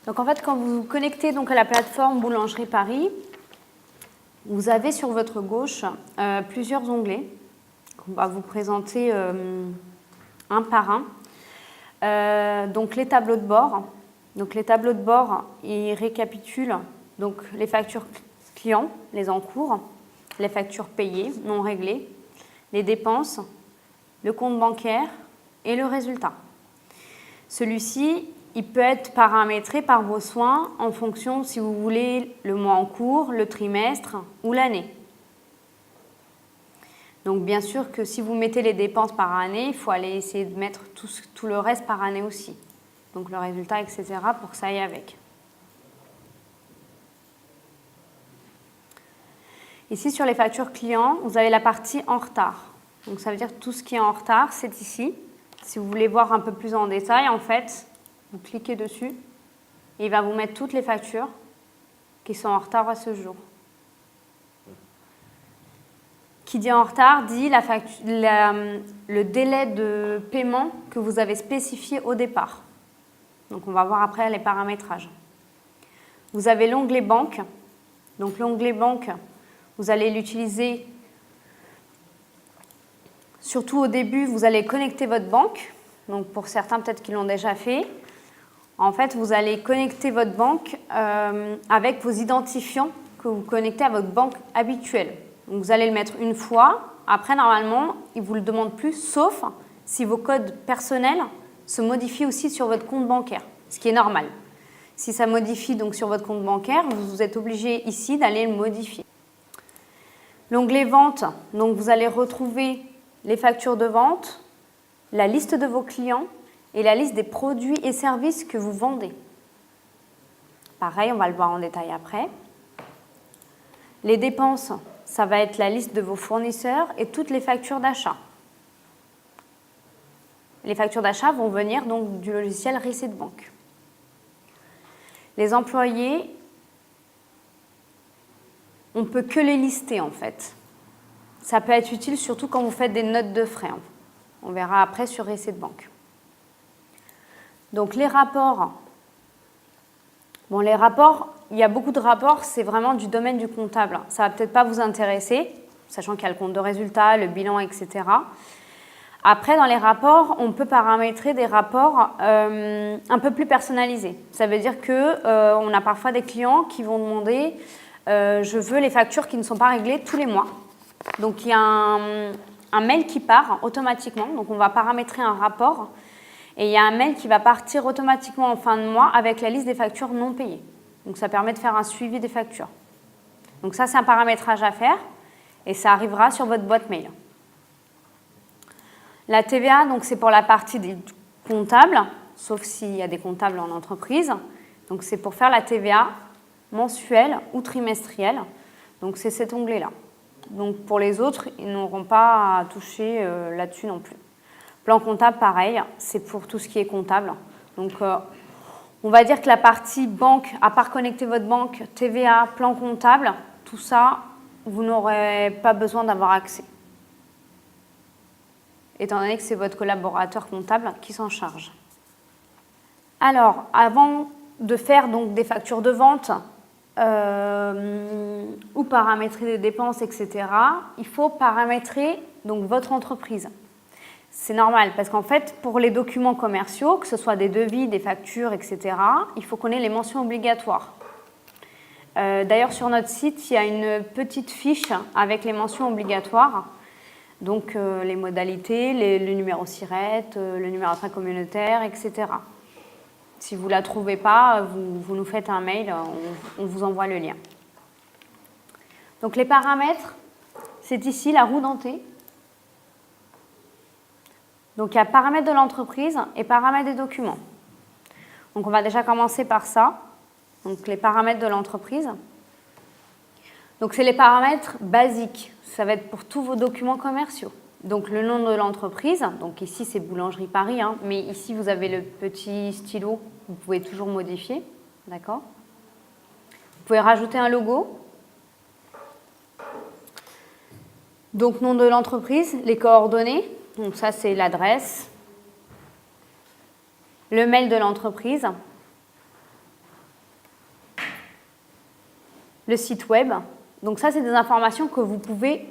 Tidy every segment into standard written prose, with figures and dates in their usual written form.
Donc en fait, quand vous vous connectez donc à la plateforme Boulangerie Paris, vous avez sur votre gauche plusieurs onglets qu'on va vous présenter un par un. Donc les tableaux de bord. Donc les tableaux de bord, ils récapitulent donc les factures clients, les encours, les factures payées, non réglées, les dépenses, le compte bancaire et le résultat. Celui-ci, il peut être paramétré par vos soins en fonction si vous voulez le mois en cours, le trimestre ou l'année. Donc bien sûr que si vous mettez les dépenses par année, il faut aller essayer de mettre tout le reste par année aussi. Donc le résultat, etc. pour que ça aille avec. Ici, sur les factures clients, vous avez la partie en retard. Donc ça veut dire que tout ce qui est en retard, c'est ici. Si vous voulez voir un peu plus en détail, en fait, vous cliquez dessus et il va vous mettre toutes les factures qui sont en retard à ce jour. Qui dit en retard dit le délai de paiement que vous avez spécifié au départ. Donc on va voir après les paramétrages. Vous avez l'onglet banque. Donc l'onglet banque, vous allez l'utiliser surtout au début, vous allez connecter votre banque. Donc pour certains peut-être qui l'ont déjà fait. En fait, vous allez connecter votre banque avec vos identifiants que vous connectez à votre banque habituelle. Donc vous allez le mettre une fois. Après, normalement, il ne vous le demande plus, sauf si vos codes personnels se modifient aussi sur votre compte bancaire, ce qui est normal. Si ça modifie donc sur votre compte bancaire, vous êtes obligé ici d'aller le modifier. L'onglet vente, donc vous allez retrouver les factures de vente, la liste de vos clients et la liste des produits et services que vous vendez. Pareil, on va le voir en détail après. Les dépenses, ça va être la liste de vos fournisseurs et toutes les factures d'achat. Les factures d'achat vont venir donc du logiciel Receipt Bank. Les employés, on ne peut que les lister en fait. Ça peut être utile surtout quand vous faites des notes de frais. On verra après sur Receipt Bank. Donc les rapports. Bon, les rapports, il y a beaucoup de rapports, c'est vraiment du domaine du comptable. Ça ne va peut-être pas vous intéresser, sachant qu'il y a le compte de résultat, le bilan, etc. Après, dans les rapports, on peut paramétrer des rapports un peu plus personnalisés. Ça veut dire qu'on a parfois des clients qui vont demander je veux les factures qui ne sont pas réglées tous les mois. Donc il y a un mail qui part automatiquement. Donc on va paramétrer un rapport et il y a un mail qui va partir automatiquement en fin de mois avec la liste des factures non payées. Donc ça permet de faire un suivi des factures. Donc ça, c'est un paramétrage à faire et ça arrivera sur votre boîte mail. La TVA, donc c'est pour la partie des comptables, sauf s'il y a des comptables en entreprise. Donc c'est pour faire la TVA mensuelle ou trimestrielle. Donc c'est cet onglet-là. Donc pour les autres, ils n'auront pas à toucher là-dessus non plus. Plan comptable, pareil, c'est pour tout ce qui est comptable. Donc on va dire que la partie banque, à part connecter votre banque, TVA, plan comptable, tout ça, vous n'aurez pas besoin d'avoir accès. Étant donné que c'est votre collaborateur comptable qui s'en charge. Alors, avant de faire donc des factures de vente ou paramétrer des dépenses, etc., il faut paramétrer donc votre entreprise. C'est normal parce qu'en fait, pour les documents commerciaux, que ce soit des devis, des factures, etc., il faut qu'on ait les mentions obligatoires. D'ailleurs, sur notre site, il y a une petite fiche avec les mentions obligatoires. Donc les modalités, le numéro SIRET, le numéro intracommunautaire, etc. Si vous ne la trouvez pas, vous nous faites un mail, on vous envoie le lien. Donc les paramètres, c'est ici la roue dentée. Donc il y a paramètres de l'entreprise et paramètres des documents. Donc on va déjà commencer par ça. Donc les paramètres de l'entreprise. Donc c'est les paramètres basiques. Ça va être pour tous vos documents commerciaux. Donc le nom de l'entreprise, donc ici c'est Boulangerie Paris, hein, mais ici vous avez le petit stylo, vous pouvez toujours modifier, d'accord ? Vous pouvez rajouter un logo. Donc nom de l'entreprise, les coordonnées, donc ça c'est l'adresse, le mail de l'entreprise, le site web. Donc ça, c'est des informations que vous pouvez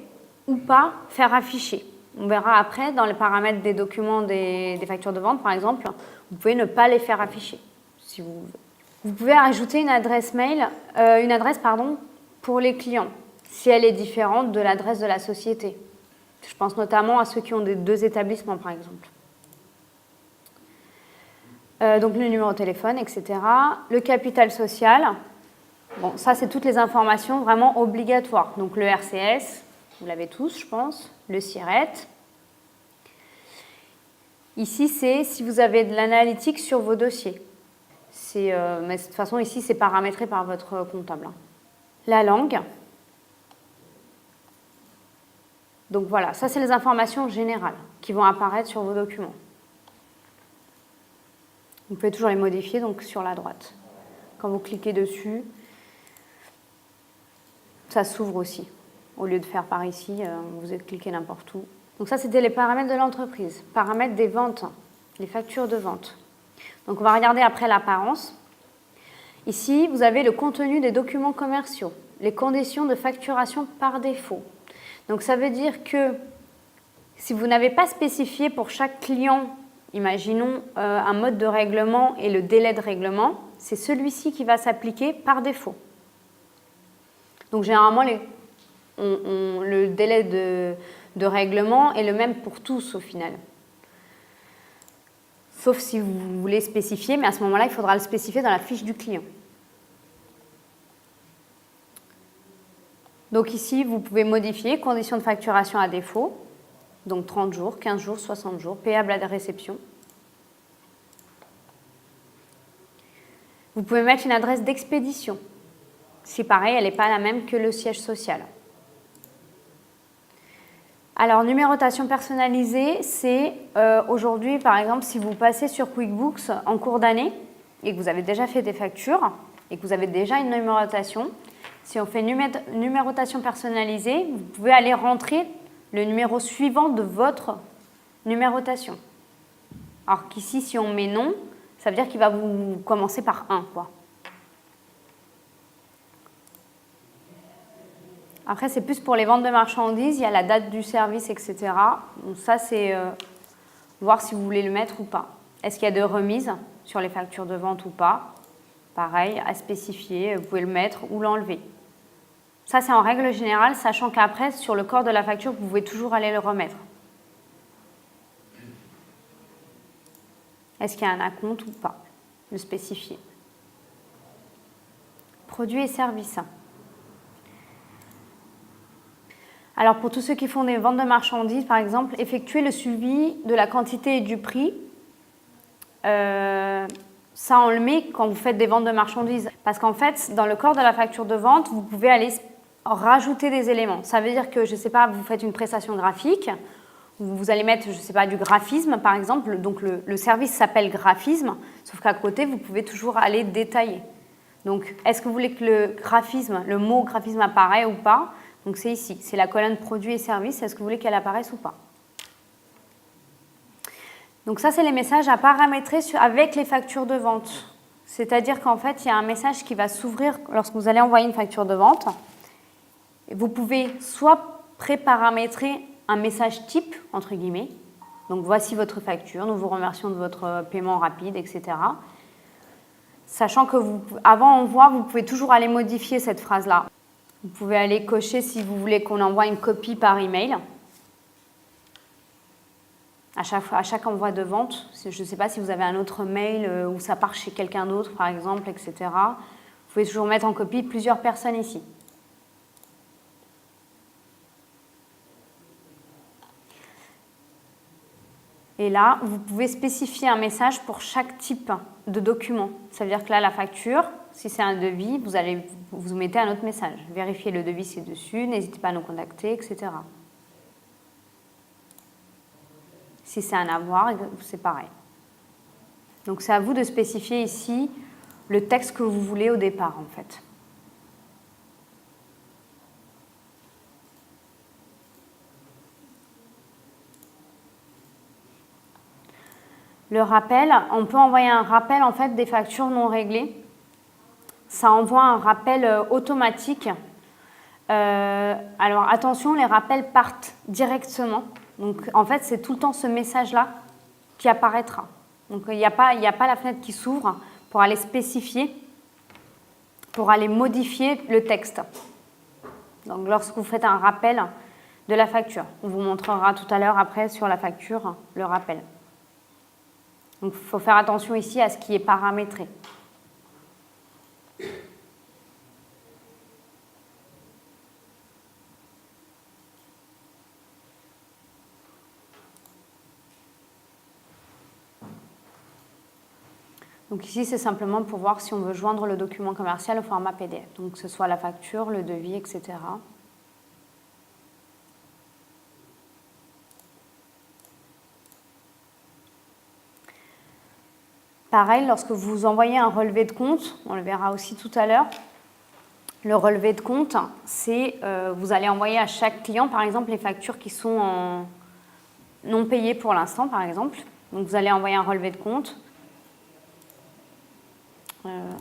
ou pas faire afficher. On verra après dans les paramètres des documents des factures de vente, par exemple, vous pouvez ne pas les faire afficher. Si vous pouvez ajouter une adresse mail, pour les clients, si elle est différente de l'adresse de la société. Je pense notamment à ceux qui ont deux établissements, par exemple. Donc le numéro de téléphone, etc. Le capital social. Bon, ça, c'est toutes les informations vraiment obligatoires. Donc le RCS, vous l'avez tous, je pense. Le SIRET. Ici, c'est si vous avez de l'analytique sur vos dossiers. Mais de toute façon, ici, c'est paramétré par votre comptable. La langue. Donc voilà, ça, c'est les informations générales qui vont apparaître sur vos documents. Vous pouvez toujours les modifier donc sur la droite. Quand vous cliquez dessus, ça s'ouvre aussi. Au lieu de faire par ici, vous cliquez n'importe où. Donc ça, c'était les paramètres de l'entreprise. Paramètres des ventes, les factures de vente. Donc on va regarder après l'apparence. Ici, vous avez le contenu des documents commerciaux, les conditions de facturation par défaut. Donc ça veut dire que si vous n'avez pas spécifié pour chaque client, imaginons un mode de règlement et le délai de règlement, c'est celui-ci qui va s'appliquer par défaut. Donc généralement, le délai de règlement est le même pour tous au final. Sauf si vous voulez spécifier, mais à ce moment-là, il faudra le spécifier dans la fiche du client. Donc ici, vous pouvez modifier conditions de facturation à défaut, donc 30 jours, 15 jours, 60 jours, payable à la réception. Vous pouvez mettre une adresse d'expédition. Si pareil, elle n'est pas la même que le siège social. Alors, numérotation personnalisée, c'est aujourd'hui, par exemple, si vous passez sur QuickBooks en cours d'année et que vous avez déjà fait des factures et que vous avez déjà une numérotation, si on fait numérotation personnalisée, vous pouvez aller rentrer le numéro suivant de votre numérotation. Alors qu'ici, si on met non, ça veut dire qu'il va vous commencer par 1, quoi. Après, c'est plus pour les ventes de marchandises, il y a la date du service, etc. Donc ça, c'est voir si vous voulez le mettre ou pas. Est-ce qu'il y a de remises sur les factures de vente ou pas? Pareil, à spécifier, vous pouvez le mettre ou l'enlever. Ça, c'est en règle générale, sachant qu'après, sur le corps de la facture, vous pouvez toujours aller le remettre. Est-ce qu'il y a un acompte ou pas? Le spécifier. Produits et services. Alors, pour tous ceux qui font des ventes de marchandises, par exemple, effectuer le suivi de la quantité et du prix. Ça, on le met quand vous faites des ventes de marchandises. Parce qu'en fait, dans le corps de la facture de vente, vous pouvez aller rajouter des éléments. Ça veut dire que, je ne sais pas, vous faites une prestation graphique, vous allez mettre, je ne sais pas, du graphisme, par exemple. Donc, le service s'appelle graphisme, sauf qu'à côté, vous pouvez toujours aller détailler. Donc, est-ce que vous voulez que le mot graphisme apparaît ou pas? Donc, c'est ici. C'est la colonne produits et services. Est-ce que vous voulez qu'elle apparaisse ou pas? Donc ça, c'est les messages à paramétrer avec les factures de vente. C'est-à-dire qu'en fait, il y a un message qui va s'ouvrir lorsque vous allez envoyer une facture de vente. Vous pouvez soit préparamétrer un message type, entre guillemets. Donc voici votre facture, nous vous remercions de votre paiement rapide, etc. Sachant que avant envoi, vous pouvez toujours aller modifier cette phrase-là. Vous pouvez aller cocher si vous voulez qu'on envoie une copie par email. À chaque envoi de vente, je ne sais pas si vous avez un autre mail où ça part chez quelqu'un d'autre, par exemple, etc. Vous pouvez toujours mettre en copie plusieurs personnes ici. Et là, vous pouvez spécifier un message pour chaque type de document. Ça veut dire que là, la facture, si c'est un devis, vous mettez un autre message. Vérifiez le devis ci-dessus, n'hésitez pas à nous contacter, etc. Si c'est un avoir, c'est pareil. Donc c'est à vous de spécifier ici le texte que vous voulez au départ, en fait. Le rappel, on peut envoyer un rappel en fait des factures non réglées. ça envoie un rappel automatique. Alors attention, les rappels partent directement. Donc en fait, c'est tout le temps ce message-là qui apparaîtra. Donc il n'y a pas la fenêtre qui s'ouvre pour aller spécifier, pour aller modifier le texte. Donc lorsque vous faites un rappel de la facture, on vous montrera tout à l'heure après sur la facture le rappel. Donc il faut faire attention ici à ce qui est paramétré. Donc ici, c'est simplement pour voir si on veut joindre le document commercial au format PDF. Donc que ce soit la facture, le devis, etc. Pareil, lorsque vous envoyez un relevé de compte, on le verra aussi tout à l'heure, le relevé de compte, c'est vous allez envoyer à chaque client, par exemple, les factures qui sont non payées pour l'instant, par exemple. Donc vous allez envoyer un relevé de compte.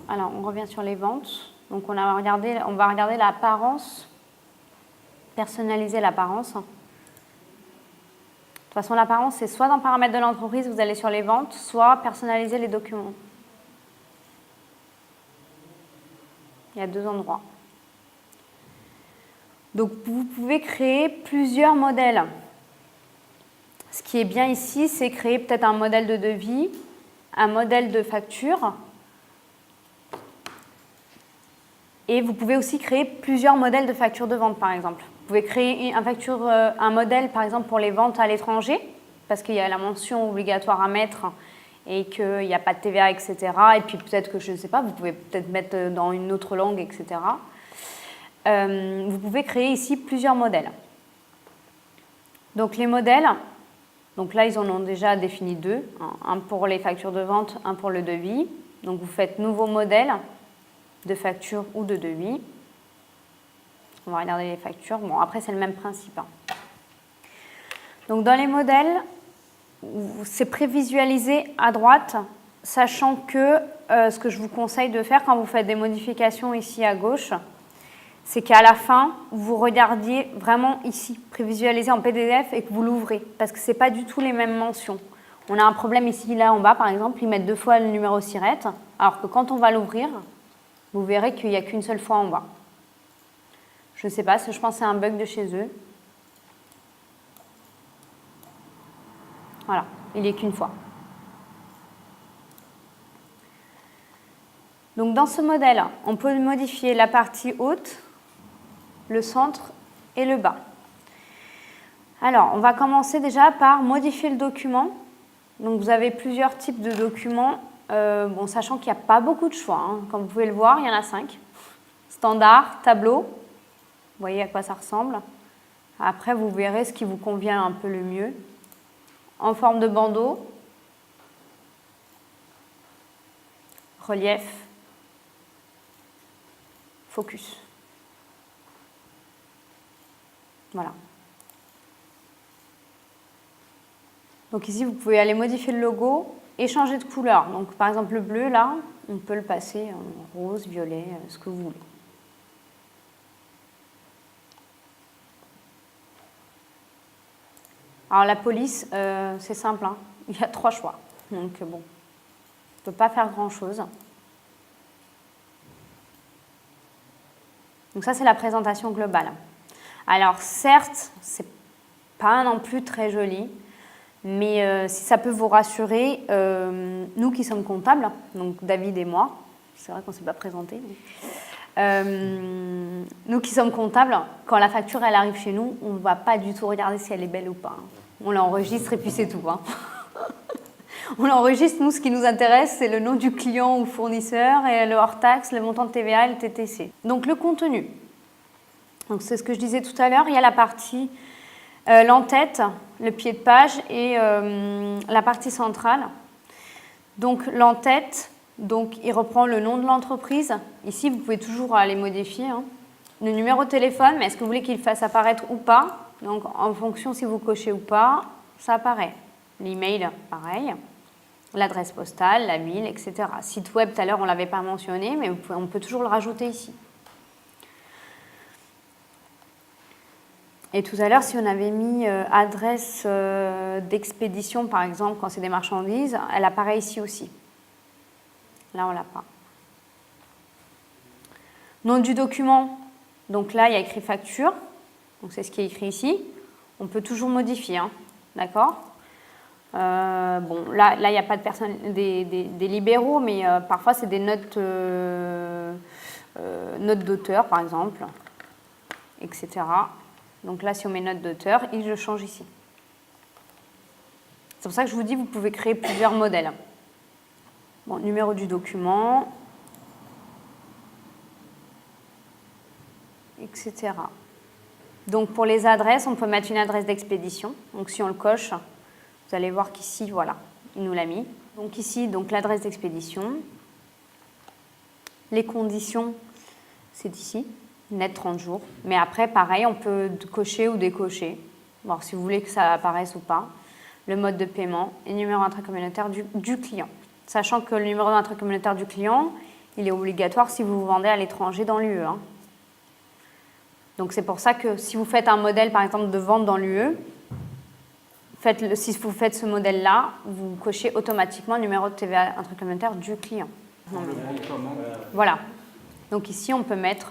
Alors, on revient sur les ventes. Donc, on va regarder l'apparence, personnaliser l'apparence. De toute façon, l'apparence, c'est soit dans paramètres de l'entreprise, vous allez sur les ventes, soit personnaliser les documents. Il y a deux endroits. Donc, vous pouvez créer plusieurs modèles. Ce qui est bien ici, c'est créer peut-être un modèle de devis, un modèle de facture. Et vous pouvez aussi créer plusieurs modèles de factures de vente, par exemple. Vous pouvez créer un modèle, par exemple, pour les ventes à l'étranger, parce qu'il y a la mention obligatoire à mettre et qu'il n'y a pas de TVA, etc. Et puis peut-être que, je ne sais pas, vous pouvez peut-être mettre dans une autre langue, etc. Vous pouvez créer ici plusieurs modèles. Donc les modèles, donc là, ils en ont déjà défini deux. Un pour les factures de vente, un pour le devis. Donc vous faites nouveau modèle de facture ou de devis. On va regarder les factures. Bon, après, c'est le même principe. Donc, dans les modèles, c'est prévisualisé à droite, sachant que ce que je vous conseille de faire quand vous faites des modifications ici à gauche, c'est qu'à la fin, vous regardiez vraiment ici, prévisualisé en PDF et que vous l'ouvrez, parce que ce n'est pas du tout les mêmes mentions. On a un problème ici, là, en bas, par exemple, ils mettent 2 fois le numéro SIRET, alors que quand on va l'ouvrir, vous verrez qu'il n'y a qu'une seule fois en bas. Je ne sais pas, je pense que c'est un bug de chez eux. Voilà, il n'y est qu'une fois. Donc dans ce modèle, on peut modifier la partie haute, le centre et le bas. Alors, on va commencer déjà par modifier le document. Donc vous avez plusieurs types de documents. Bon, sachant qu'il n'y a pas beaucoup de choix. Hein. Comme vous pouvez le voir, il y en a 5. Standard, tableau. Vous voyez à quoi ça ressemble. Après, vous verrez ce qui vous convient un peu le mieux. En forme de bandeau. Relief. Focus. Voilà. Donc ici, vous pouvez aller modifier le logo et changer de couleur. Donc par exemple, le bleu, là, on peut le passer en rose, violet, ce que vous voulez. Alors la police, c'est simple, hein. Il y a 3 choix. Donc bon, on ne peut pas faire grand-chose. Donc ça, c'est la présentation globale. Alors certes, c'est pas non plus très joli, mais si ça peut vous rassurer, nous qui sommes comptables, donc David et moi, c'est vrai qu'on ne s'est pas présenté, mais, nous qui sommes comptables, quand la facture elle arrive chez nous, on ne va pas du tout regarder si elle est belle ou pas. On l'enregistre et puis c'est tout. Hein. On l'enregistre, nous ce qui nous intéresse, c'est le nom du client ou fournisseur et le hors-taxe, le montant de TVA et le TTC. Donc le contenu. Donc c'est ce que je disais tout à l'heure, il y a la partie l'entête, le pied de page et la partie centrale. Donc l'entête, donc il reprend le nom de l'entreprise. Ici, vous pouvez toujours aller modifier. Hein. Le numéro de téléphone, mais est-ce que vous voulez qu'il fasse apparaître ou pas? Donc en fonction si vous cochez ou pas, ça apparaît. L'email, pareil. l'adresse postale, la ville, etc. Site web, tout à l'heure, on ne l'avait pas mentionné, mais on peut toujours le rajouter ici. Et tout à l'heure, si on avait mis adresse d'expédition, par exemple, quand c'est des marchandises, elle apparaît ici aussi. Là, on ne l'a pas. Nom du document, donc là, il y a écrit facture. Donc c'est ce qui est écrit ici. On peut toujours modifier, hein, d'accord ? Bon, là, il n'y a pas de personnes, des libéraux, mais parfois, c'est des notes, notes d'auteur, par exemple, etc. Donc là, si on met note d'auteur, et je change ici. C'est pour ça que je vous dis, vous pouvez créer plusieurs modèles. Bon, numéro du document, etc. Donc pour les adresses, on peut mettre une adresse d'expédition. Donc si on le coche, vous allez voir qu'ici, voilà, il nous l'a mis. Donc ici, donc l'adresse d'expédition. Les conditions, c'est ici. Net 30 jours. Mais après, pareil, on peut cocher ou décocher. Voir si vous voulez que ça apparaisse ou pas. Le mode de paiement et numéro intracommunautaire du client. Sachant que le numéro intracommunautaire du client, il est obligatoire si vous vendez à l'étranger dans l'UE. Hein. Donc c'est pour ça que si vous faites un modèle, par exemple, de vente dans l'UE, si vous faites ce modèle-là, vous cochez automatiquement le numéro de TVA intracommunautaire du client. Voilà. Donc ici, on peut mettre,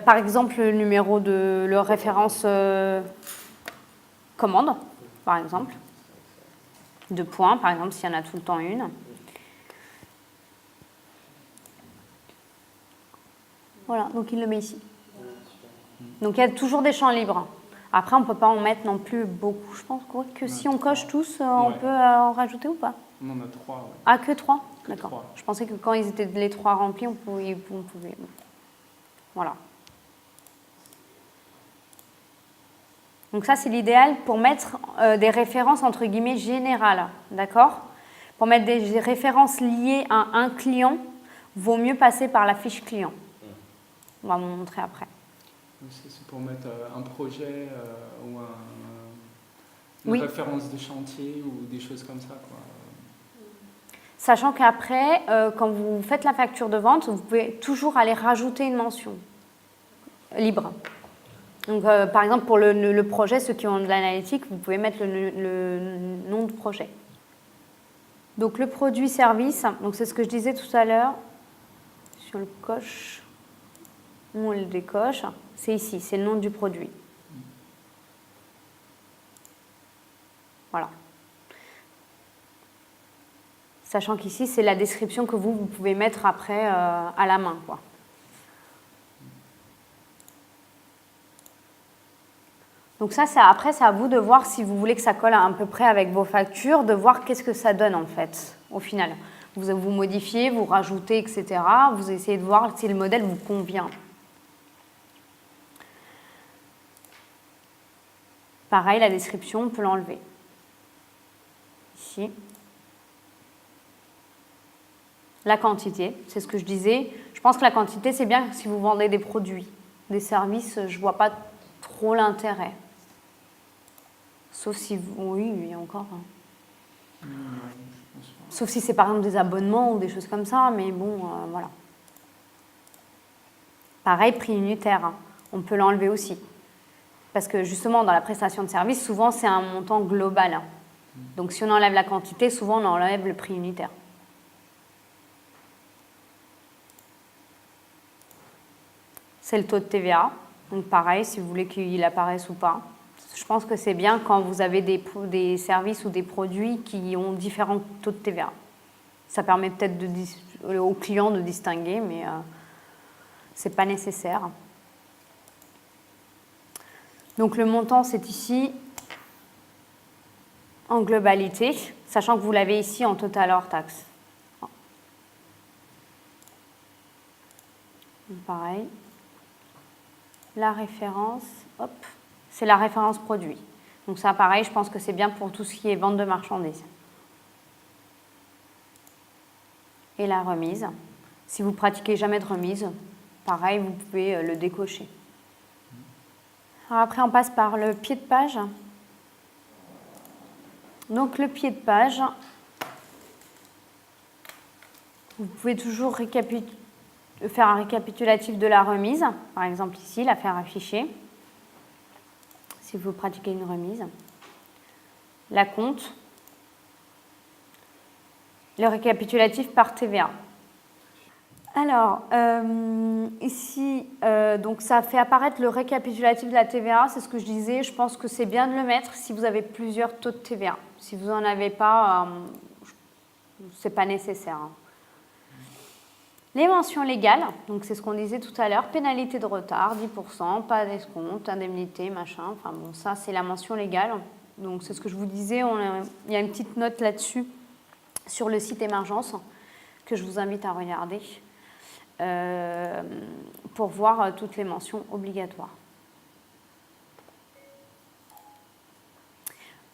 par exemple, le numéro de leur référence commande, par exemple, de points, par exemple, s'il y en a tout le temps une. Voilà, donc il le met ici. Donc il y a toujours des champs libres. Après, on ne peut pas en mettre non plus beaucoup. Je pense que si on coche tous, on peut en rajouter ou pas? On en a 3. Ouais. Ah, que 3? D'accord. Je pensais que quand ils étaient les 3 remplis, on pouvait. Voilà. Donc ça, c'est l'idéal pour mettre des références entre guillemets générales. D'accord? Pour mettre des références liées à un client, vaut mieux passer par la fiche client. On va vous montrer après. C'est pour mettre un projet ou une référence de chantier ou des choses comme ça, quoi. Sachant qu'après, quand vous faites la facture de vente, vous pouvez toujours aller rajouter une mention libre. Donc, par exemple, pour le projet, ceux qui ont de l'analytique, vous pouvez mettre le nom de projet. Donc, le produit-service, donc c'est ce que je disais tout à l'heure. Si on le coche, on le décoche, c'est ici, c'est le nom du produit. Voilà. Sachant qu'ici, c'est la description que vous pouvez mettre après à la main, quoi. Donc ça, après, c'est à vous de voir si vous voulez que ça colle à peu près avec vos factures, de voir qu'est-ce que ça donne, en fait, au final. Vous modifiez, vous rajoutez, etc. Vous essayez de voir si le modèle vous convient. Pareil, la description, on peut l'enlever. Ici. La quantité, c'est ce que je disais. Je pense que la quantité, c'est bien si vous vendez des produits. Des services, je ne vois pas trop l'intérêt. Sauf si vous... Oui, il y a encore... Non, je pense pas. Sauf si c'est par exemple des abonnements ou des choses comme ça, mais bon, voilà. Pareil, prix unitaire, hein. On peut l'enlever aussi. Parce que justement, dans la prestation de service, souvent, c'est un montant global. Hein. Donc si on enlève la quantité, souvent, on enlève le prix unitaire. C'est le taux de TVA. Donc pareil, si vous voulez qu'il apparaisse ou pas. Je pense que c'est bien quand vous avez des services ou des produits qui ont différents taux de TVA. Ça permet peut-être aux clients de distinguer, mais ce n'est pas nécessaire. Donc le montant, c'est ici en globalité, sachant que vous l'avez ici en total hors taxe. Pareil. La référence, hop, c'est la référence produit. Donc ça, pareil, je pense que c'est bien pour tout ce qui est vente de marchandises. Et la remise. Si vous pratiquez jamais de remise, pareil, vous pouvez le décocher. Alors après, on passe par le pied de page. Donc le pied de page, Vous pouvez toujours faire un récapitulatif de la remise, par exemple ici, la faire afficher, si vous pratiquez une remise. La compte, le récapitulatif par TVA. Alors, ici, donc ça fait apparaître le récapitulatif de la TVA, c'est ce que je disais, je pense que c'est bien de le mettre si vous avez plusieurs taux de TVA. Si vous n'en avez pas, c'est pas nécessaire. Hein. Les mentions légales, donc c'est ce qu'on disait tout à l'heure, pénalité de retard, 10%, pas d'escompte, indemnité, machin, enfin bon, ça c'est la mention légale. Donc c'est ce que je vous disais, il y a une petite note là-dessus sur le site Émergence que je vous invite à regarder pour voir toutes les mentions obligatoires.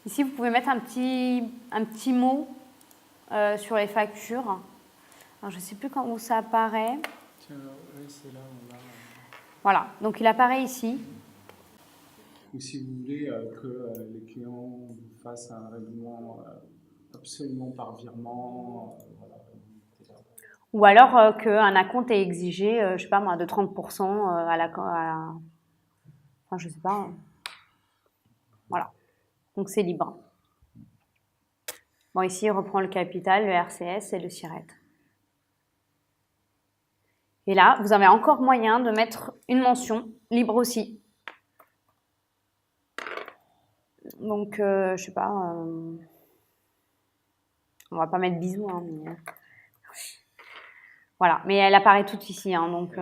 Ici, vous pouvez mettre un petit mot sur les factures. Alors, je ne sais plus où ça apparaît. Tiens, oui, c'est là, on a... Voilà, donc il apparaît ici. Ou si vous voulez que les clients vous fassent un règlement absolument par virement, voilà. Ou alors qu'un acompte est exigé, je ne sais pas moi, de 30% enfin, je ne sais pas. Voilà, donc c'est libre. Bon, ici, il reprend le capital, le RCS et le SIRET. Et là, vous avez encore moyen de mettre une mention libre aussi. Donc, je sais pas, on va pas mettre bisous, hein, mais voilà. Mais elle apparaît toute ici, hein, donc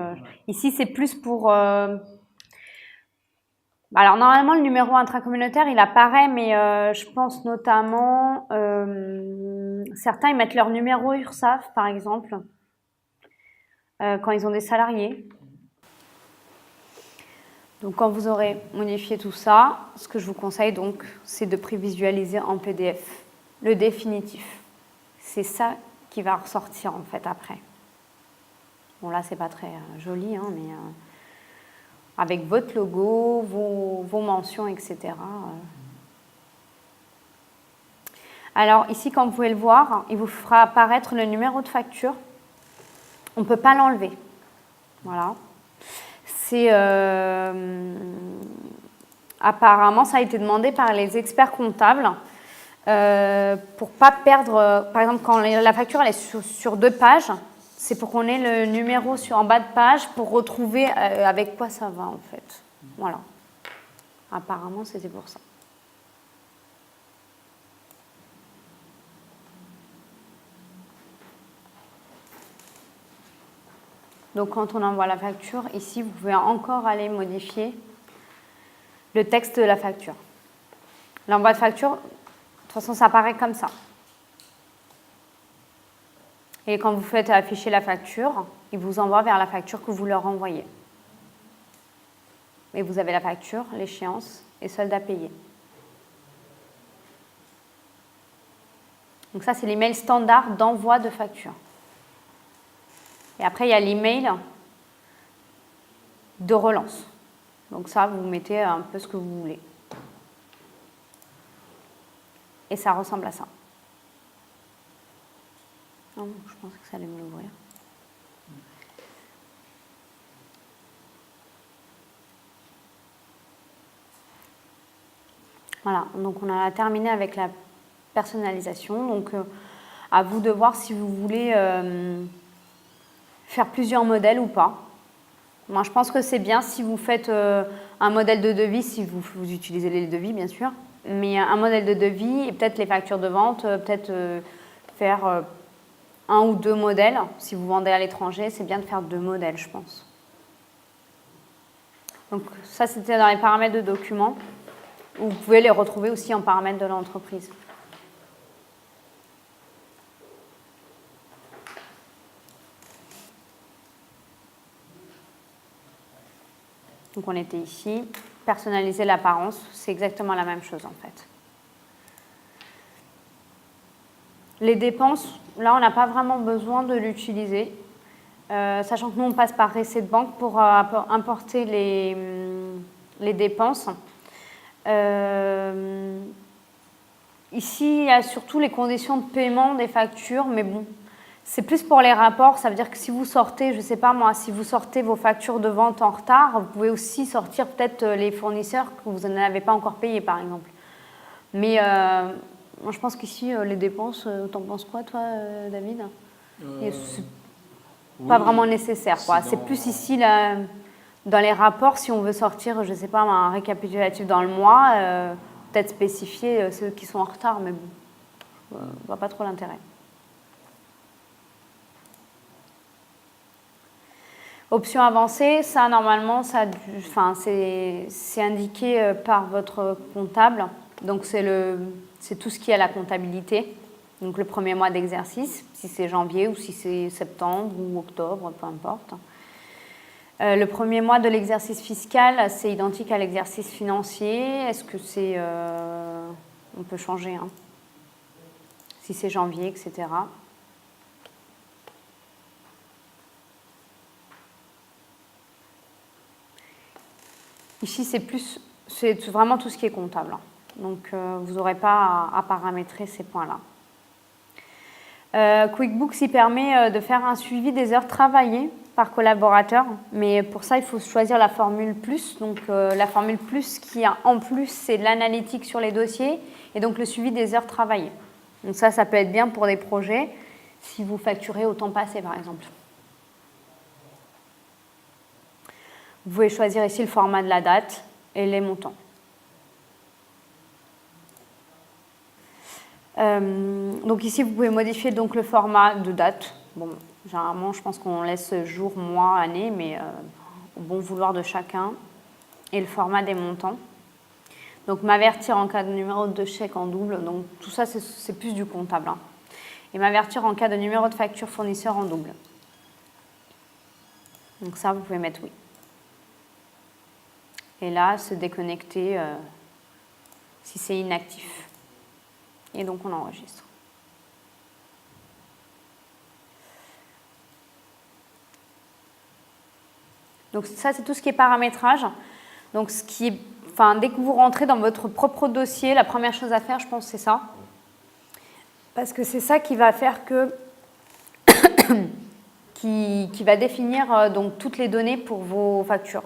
ici c'est plus pour. Alors normalement le numéro intracommunautaire il apparaît, mais je pense notamment certains ils mettent leur numéro URSSAF par exemple quand ils ont des salariés. Donc quand vous aurez modifié tout ça, ce que je vous conseille donc, c'est de prévisualiser en PDF le définitif. C'est ça qui va ressortir en fait après. Bon là c'est pas très joli, hein, mais avec votre logo, vos mentions, etc. Alors ici, comme vous pouvez le voir, il vous fera apparaître le numéro de facture. On ne peut pas l'enlever. Voilà. C'est apparemment, ça a été demandé par les experts comptables pour ne pas perdre, par exemple, quand la facture elle est sur 2 pages, c'est pour qu'on ait le numéro en bas de page pour retrouver avec quoi ça va en fait. Voilà. Apparemment, c'était pour ça. Donc quand on envoie la facture, ici, vous pouvez encore aller modifier le texte de la facture. L'envoi de facture, de toute façon, ça apparaît comme ça. Et quand vous faites afficher la facture, il vous envoie vers la facture que vous leur envoyez. Et vous avez la facture, l'échéance et solde à payer. Donc ça, c'est l'email standard d'envoi de facture. Et après, il y a l'email de relance. Donc ça, vous mettez un peu ce que vous voulez. Et ça ressemble à ça. Oh, je pensais que ça allait me l'ouvrir. Voilà, donc on a terminé avec la personnalisation. Donc à vous de voir si vous voulez faire plusieurs modèles ou pas. Moi, je pense que c'est bien si vous faites un modèle de devis, si vous utilisez les devis, bien sûr, mais un modèle de devis et peut-être les factures de vente, peut-être faire 1 ou 2 modèles. Si vous vendez à l'étranger, c'est bien de faire 2 modèles, je pense. Donc ça, c'était dans les paramètres de documents. Vous pouvez les retrouver aussi en paramètres de l'entreprise. Donc on était ici, personnaliser l'apparence, c'est exactement la même chose en fait. Les dépenses, là on n'a pas vraiment besoin de l'utiliser, sachant que nous on passe par Recette Banque pour importer les dépenses. Ici il y a surtout les conditions de paiement des factures, mais bon, C'est plus pour les rapports, ça veut dire que si vous sortez, je ne sais pas moi, si vous sortez vos factures de vente en retard, vous pouvez aussi sortir peut-être les fournisseurs que vous n'avez pas encore payés, par exemple. Mais moi, je pense qu'ici, les dépenses, t'en penses quoi, toi, David? C'est pas vraiment nécessaire, quoi. C'est plus ici, là, dans les rapports, si on veut sortir, je ne sais pas, un récapitulatif dans le mois, peut-être spécifier ceux qui sont en retard, mais bon, je ne vois pas trop l'intérêt. Option avancée, ça normalement, c'est indiqué par votre comptable. Donc c'est tout ce qui est à la comptabilité. Donc le premier mois d'exercice, si c'est janvier ou si c'est septembre ou octobre, peu importe. Le premier mois de l'exercice fiscal, c'est identique à l'exercice financier. Est-ce que c'est... on peut changer, hein, si c'est janvier, etc. Ici, c'est vraiment tout ce qui est comptable. Donc, vous n'aurez pas à paramétrer ces points-là. QuickBooks, il permet de faire un suivi des heures travaillées par collaborateur. Mais pour ça, il faut choisir la formule plus. Donc, la formule plus qui a en plus, c'est l'analytique sur les dossiers et donc le suivi des heures travaillées. Donc ça peut être bien pour des projets si vous facturez au temps passé, par exemple. Vous pouvez choisir ici le format de la date et les montants. Donc ici, vous pouvez modifier donc le format de date. Bon, généralement, je pense qu'on laisse jour, mois, année, mais au bon vouloir de chacun. Et le format des montants. Donc m'avertir en cas de numéro de chèque en double. Donc tout ça, c'est plus du comptable, hein. Et m'avertir en cas de numéro de facture fournisseur en double. Donc ça, vous pouvez mettre oui. Et là, se déconnecter si c'est inactif. Et donc, on enregistre. Donc ça, c'est tout ce qui est paramétrage. Donc, dès que vous rentrez dans votre propre dossier, la première chose à faire, je pense, c'est ça. Parce que c'est ça qui va faire que... qui va définir donc, toutes les données pour vos factures.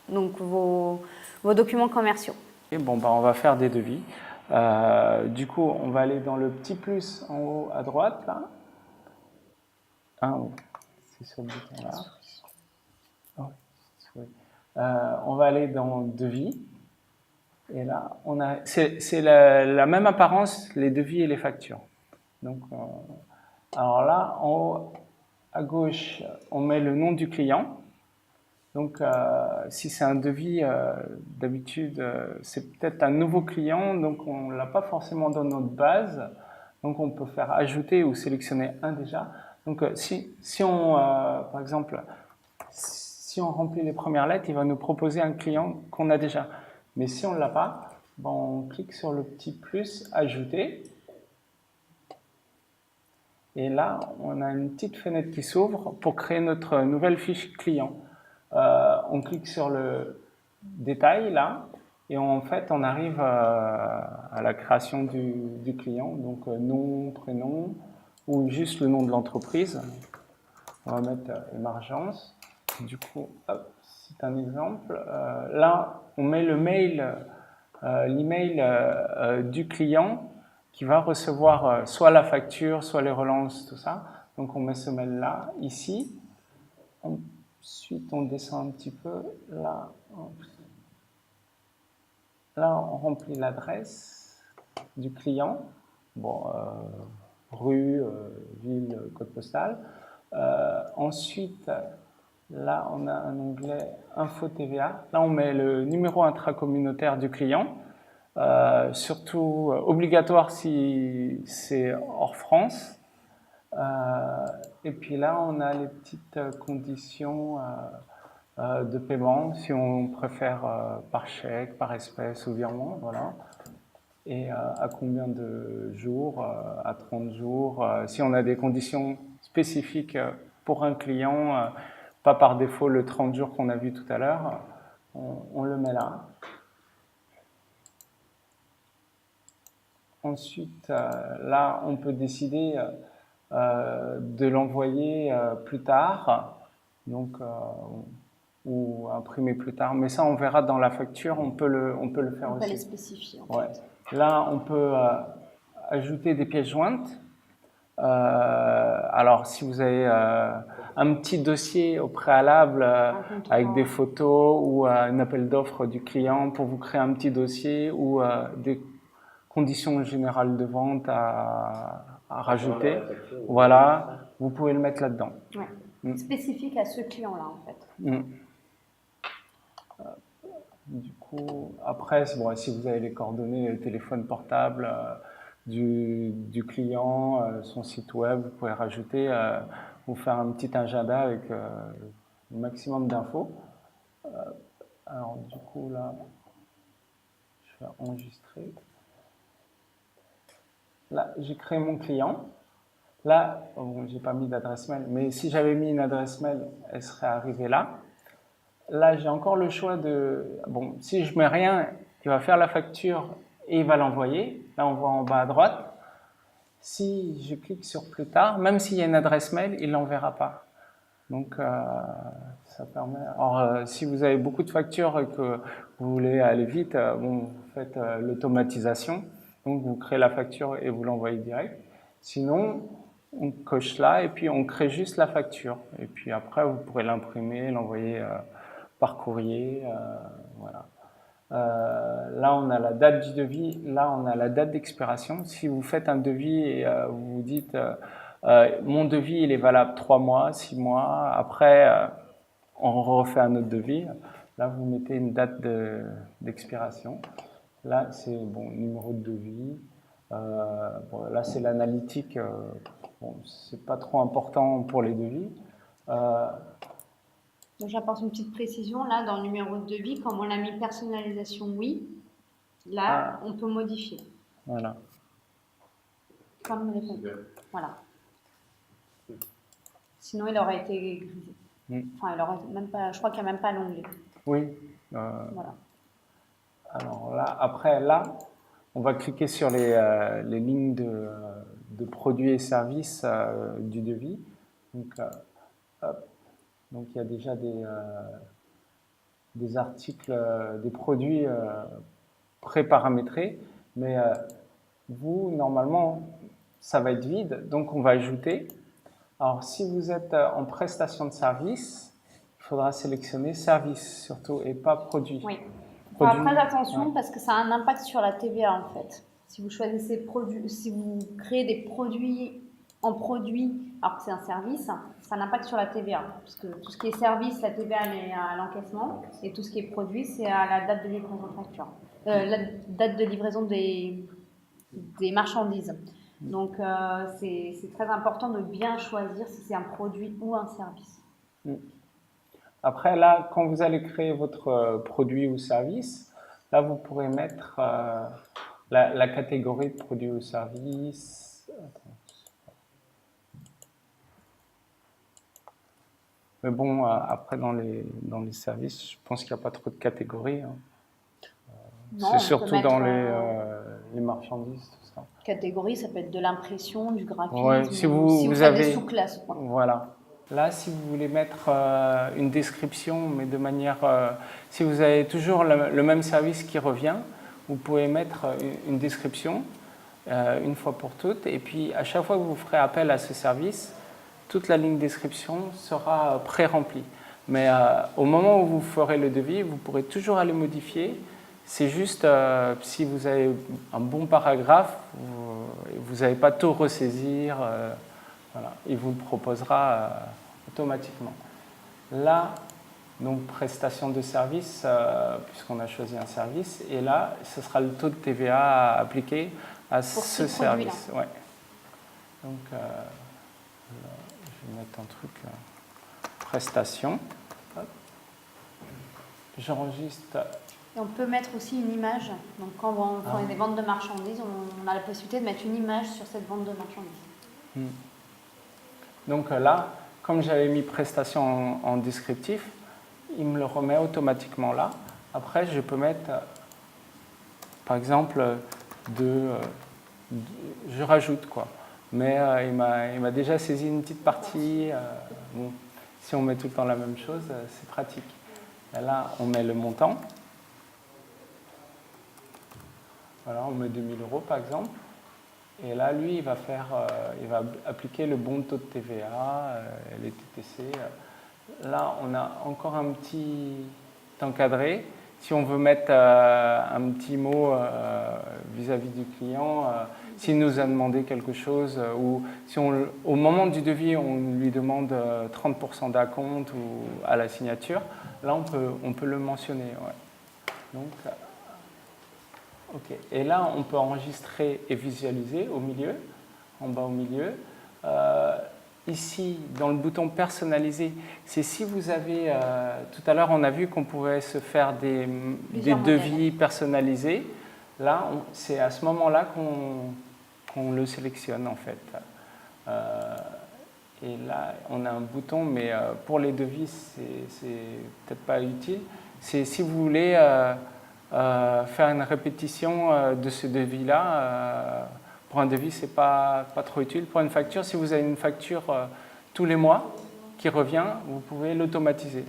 Donc, vos documents commerciaux. Et bon, on va faire des devis. Du coup, on va aller dans le petit plus en haut à droite, là. C'est sur le bouton là. On va aller dans devis. Et là, c'est la même apparence, les devis et les factures. Donc, alors là, en haut à gauche, on met le nom du client. Donc, si c'est un devis, d'habitude, c'est peut-être un nouveau client, donc on ne l'a pas forcément dans notre base. Donc, on peut faire ajouter ou sélectionner un déjà. Donc, si on, par exemple, si on remplit les premières lettres, il va nous proposer un client qu'on a déjà. Mais si on ne l'a pas, on clique sur le petit plus « Ajouter ». Et là, on a une petite fenêtre qui s'ouvre pour créer notre nouvelle fiche client. On clique sur le détail là et en fait on arrive à la création du client, donc nom, prénom ou juste le nom de l'entreprise. On va mettre émergence. Du coup, c'est un exemple. Là, on met le mail, l'email du client qui va recevoir soit la facture, soit les relances, tout ça. Donc on met ce mail là ici. Ensuite, on descend un petit peu. Là, on remplit l'adresse du client. Bon, rue, ville, code postal. Ensuite, là, on a un onglet Info TVA. Là, on met le numéro intracommunautaire du client. Surtout obligatoire si c'est hors France. Et puis là, on a les petites conditions de paiement, si on préfère par chèque, par espèce ou virement, voilà. Et à combien de jours, à 30 jours. Si on a des conditions spécifiques pour un client, pas par défaut le 30 jours qu'on a vu tout à l'heure, on le met là. Ensuite, là, on peut décider de l'envoyer plus tard, donc, ou imprimer plus tard. Mais ça, on verra dans la facture, on peut le faire On peut les aussi. spécifier. Ouais. Là, on peut ajouter des pièces jointes. Alors, si vous avez un petit dossier au préalable avec des photos ou un appel d'offres du client pour vous créer un petit dossier ou des conditions générales de vente à rajouter, voilà, vous pouvez le mettre là-dedans. Ouais. Spécifique à ce client-là, en fait. Du coup, après, bon, si vous avez les coordonnées, le téléphone portable du client, son site web, vous pouvez rajouter, vous faire un petit agenda avec le maximum d'infos. Alors, du coup, là, je vais enregistrer. Là, j'ai créé mon client. Là, bon, j'ai pas mis d'adresse mail, mais si j'avais mis une adresse mail, elle serait arrivée là. Là, j'ai encore le choix de... Bon, si je mets rien, il va faire la facture et il va l'envoyer. Là, on voit en bas à droite. Si je clique sur plus tard, même s'il y a une adresse mail, il ne l'enverra pas. Donc, ça permet... Alors, si vous avez beaucoup de factures et que vous voulez aller vite, bon, vous faites l'automatisation. Donc, vous créez la facture et vous l'envoyez direct. Sinon, on coche là et puis on crée juste la facture. Et puis après, vous pourrez l'imprimer, l'envoyer par courrier. Voilà. Là, on a la date du devis. Là, on a la date d'expiration. Si vous faites un devis et vous vous dites mon devis, il est valable 3 mois, 6 mois. Après, on refait un autre devis. Là, vous mettez une date d'expiration. Là, c'est bon, numéro de devis. Bon, là, c'est l'analytique. Bon, c'est pas trop important pour les devis. Donc, j'apporte une petite précision. Là, dans le numéro de devis, comme on a mis personnalisation, oui. Là, on peut modifier. Voilà. Comme les photos. Voilà. Sinon, il aurait été grisé. Enfin, il aurait même pas, je crois qu'il n'y a même pas l'onglet. Oui. Voilà. Alors là, après, là, on va cliquer sur les lignes de produits et services du devis. Donc, hop. Donc, il y a déjà des articles, des produits pré-paramétrés. Mais vous, normalement, ça va être vide. Donc, on va ajouter. Alors, si vous êtes en prestation de service, il faudra sélectionner service surtout et pas produit. Oui. Il faut faire très attention parce que ça a un impact sur la TVA en fait. Si vous choisissez produit, si vous créez des produits en produit alors que c'est un service, ça a un impact sur la TVA. Parce que tout ce qui est service, la TVA elle est à l'encaissement et tout ce qui est produit, c'est à la date de livraison de facture. La date de livraison des marchandises. Donc c'est très important de bien choisir si c'est un produit ou un service. Après, là, quand vous allez créer votre produit ou service, là, vous pourrez mettre la catégorie de produit ou service. Mais bon, après, dans les services, je pense qu'il n'y a pas trop de catégories. Hein. C'est surtout dans les marchandises, tout ça. Catégorie, ça peut être de l'impression, du graphisme, ouais, si vous avez avez des sous-classes. Voilà. Là, si vous voulez mettre une description, mais de manière... si vous avez toujours le même service qui revient, vous pouvez mettre une description une fois pour toutes. Et puis, à chaque fois que vous ferez appel à ce service, toute la ligne description sera pré-remplie. Mais au moment où vous ferez le devis, vous pourrez toujours aller modifier. C'est juste, si vous avez un bon paragraphe, vous n'avez pas tout ressaisir. Voilà, il vous le proposera automatiquement. Là, donc prestation de service, puisqu'on a choisi un service, et là, ce sera le taux de TVA appliqué à ce service. Ouais. Donc, je vais mettre un truc, prestation. J'enregistre. Et on peut mettre aussi une image. Donc, quand on fait des ventes de marchandises, on a la possibilité de mettre une image sur cette vente de marchandises. Donc là, comme j'avais mis prestation en descriptif, il me le remet automatiquement là. Après, je peux mettre, par exemple, je rajoute quoi. Mais il m'a déjà saisi une petite partie. Bon, si on met tout le temps la même chose, c'est pratique. Et là, on met le montant. Voilà, on met 2000 € par exemple. Et là, lui, il va appliquer le bon taux de TVA, les TTC. Là, on a encore un petit encadré. Si on veut mettre un petit mot vis-à-vis du client, s'il nous a demandé quelque chose, ou si au moment du devis, on lui demande 30% d'acompte ou à la signature, là, on peut le mentionner. Ouais. Donc, ok. Et là, on peut enregistrer et visualiser au milieu, en bas au milieu. Ici, dans le bouton personnaliser, c'est si vous avez, tout à l'heure on a vu qu'on pouvait se faire des devis personnalisés. Là, c'est à ce moment-là qu'on le sélectionne en fait. Et là, on a un bouton, mais pour les devis, c'est peut-être pas utile. C'est si vous voulez faire une répétition de ce devis-là. Pour un devis, ce n'est pas trop utile. Pour une facture, si vous avez une facture tous les mois qui revient, vous pouvez l'automatiser.